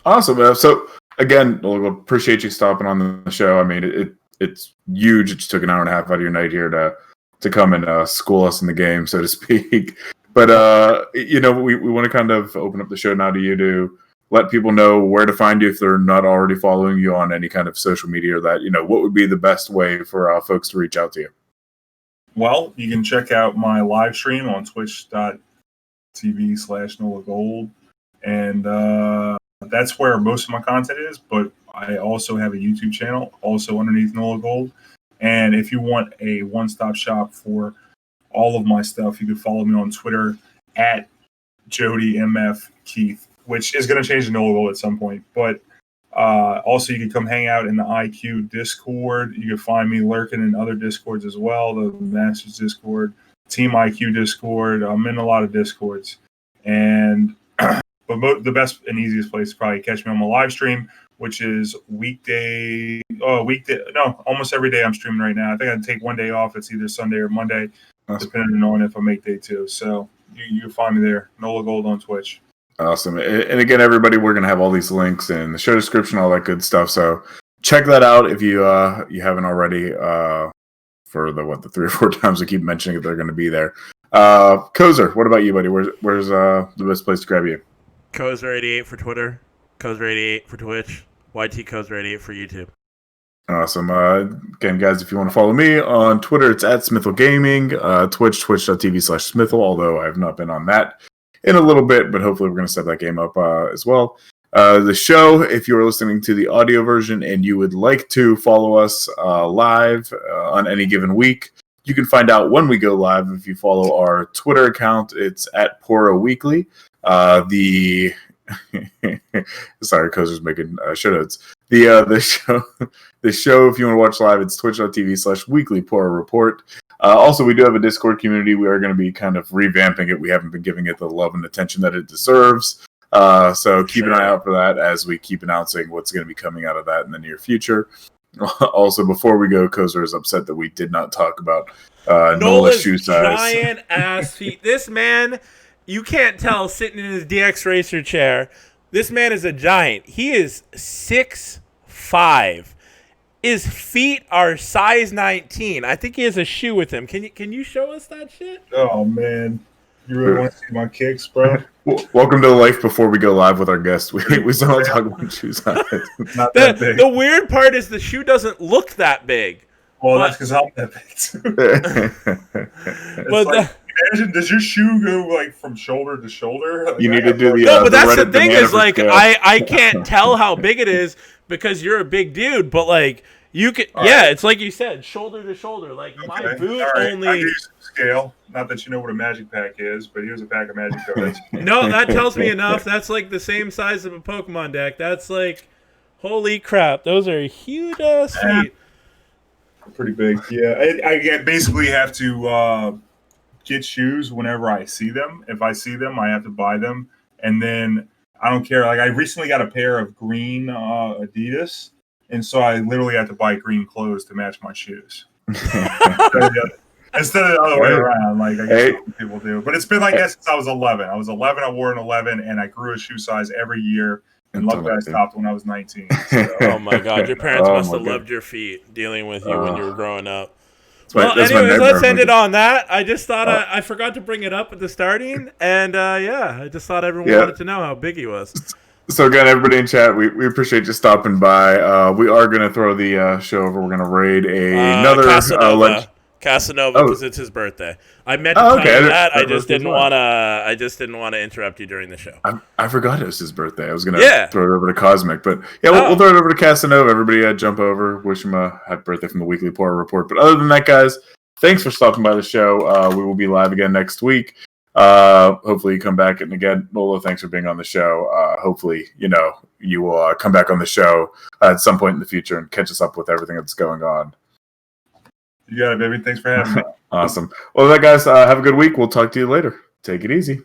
Awesome. So again, we'll appreciate you stopping on the show. I mean, it's huge. It just took an hour and a half out of your night here to come and school us in the game, so to speak. But we want to kind of open up the show now to you to let people know where to find you if they're not already following you on any kind of social media, or that, what would be the best way for folks to reach out to you? Well, you can check out my live stream on twitch.tv/Nolagold. And that's where most of my content is. But I also have a YouTube channel also underneath Nolagold. And if you want a one-stop shop for all of my stuff, you can follow me on Twitter at JodyMFKeith, which is going to change to Nolagold at some point. But also, you can come hang out in the IQ Discord. You can find me lurking in other Discords as well, the Masters Discord, Team IQ Discord. I'm in a lot of Discords. And but the best and easiest place to probably catch me on my live stream, which is almost every day I'm streaming right now. I think I take one day off. It's either Sunday or Monday, depending on if I make day 2. So you can find me there, Nolagold on Twitch. Awesome. And again, everybody, we're going to have all these links in the show description, all that good stuff. So check that out if you haven't already, for the 3 or 4 times I keep mentioning it, they're going to be there. Kozer, what about you, buddy? Where's the best place to grab you? Kozer88 for Twitter, Kozer88 for Twitch, YT Kozer88 for YouTube. Awesome. Again, guys, if you want to follow me on Twitter, it's at Smithel Gaming, twitch.tv/Smithel, although I have not been on that in a little bit, but hopefully we're going to set that game up as well. The show, if you're listening to the audio version and you would like to follow us live on any given week, you can find out when we go live if you follow our Twitter account. It's at Poro Weekly. Sorry, Kozer's making show notes. The show, if you want to watch live, it's twitch.tv/weekly Poro Report. Also, we do have a Discord community. We are going to be kind of revamping it. We haven't been giving it the love and attention that it deserves. So keep an eye out for that as we keep announcing what's going to be coming out of that in the near future. Also, before we go, Kozer is upset that we did not talk about Nola's shoe size. Giant ass feet. This man, you can't tell sitting in his DX Racer chair. This man is a giant. He is 6'5". His feet are size 19. I think he has a shoe with him. Can you show us that shit? Oh man, you really want to see my kicks, bro? Welcome to Life Before We Go Live with our guests. We still don't talk about shoe size. Not that big. The weird part is the shoe doesn't look that big. Well, that's because I'm that big too. Imagine, does your shoe go like from shoulder to shoulder? Like, you need to do the no, but that's the thing is like I can't tell how big it is because you're a big dude, but like you can, it's like you said, shoulder to shoulder. Like my boot only. I use scale. Not that you know what a magic pack is, but here's a pack of magic cards. No, that tells me enough. That's like the same size of a Pokemon deck. That's like, holy crap, those are huge ass feet. Pretty big, yeah. I basically have to get shoes whenever I see them. If I see them, I have to buy them, and then I don't care. Like I recently got a pair of green Adidas, and so I literally had to buy green clothes to match my shoes. Instead of the other way around, like I guess people do. But it's been like that since I was 11. I was 11. I wore an 11, and I grew a shoe size every year. And luckily, I stopped when I was 19. So. Oh my God, your parents must have loved your feet dealing with you when you were growing up. Well, anyways, let's end it on that. I just thought I forgot to bring it up at the starting, and I just thought everyone wanted to know how big he was. So again, everybody in chat, we appreciate you stopping by. We are going to throw the show over. We're going to raid another Casanova because it's his birthday. I meant to tell you that. I just didn't want to interrupt you during the show. I forgot it was his birthday. I was going to throw it over to Cosmic, but we'll throw it over to Casanova. Everybody jump over, wish him a happy birthday from the Weekly Power Report. But other than that, guys, thanks for stopping by the show. We will be live again next week. Hopefully you come back, and again, Nola, thanks for being on the show. Hopefully, you will come back on the show at some point in the future and catch us up with everything that's going on. You got it, baby. Thanks for having me. Awesome. Well, that guys, have a good week. We'll talk to you later. Take it easy.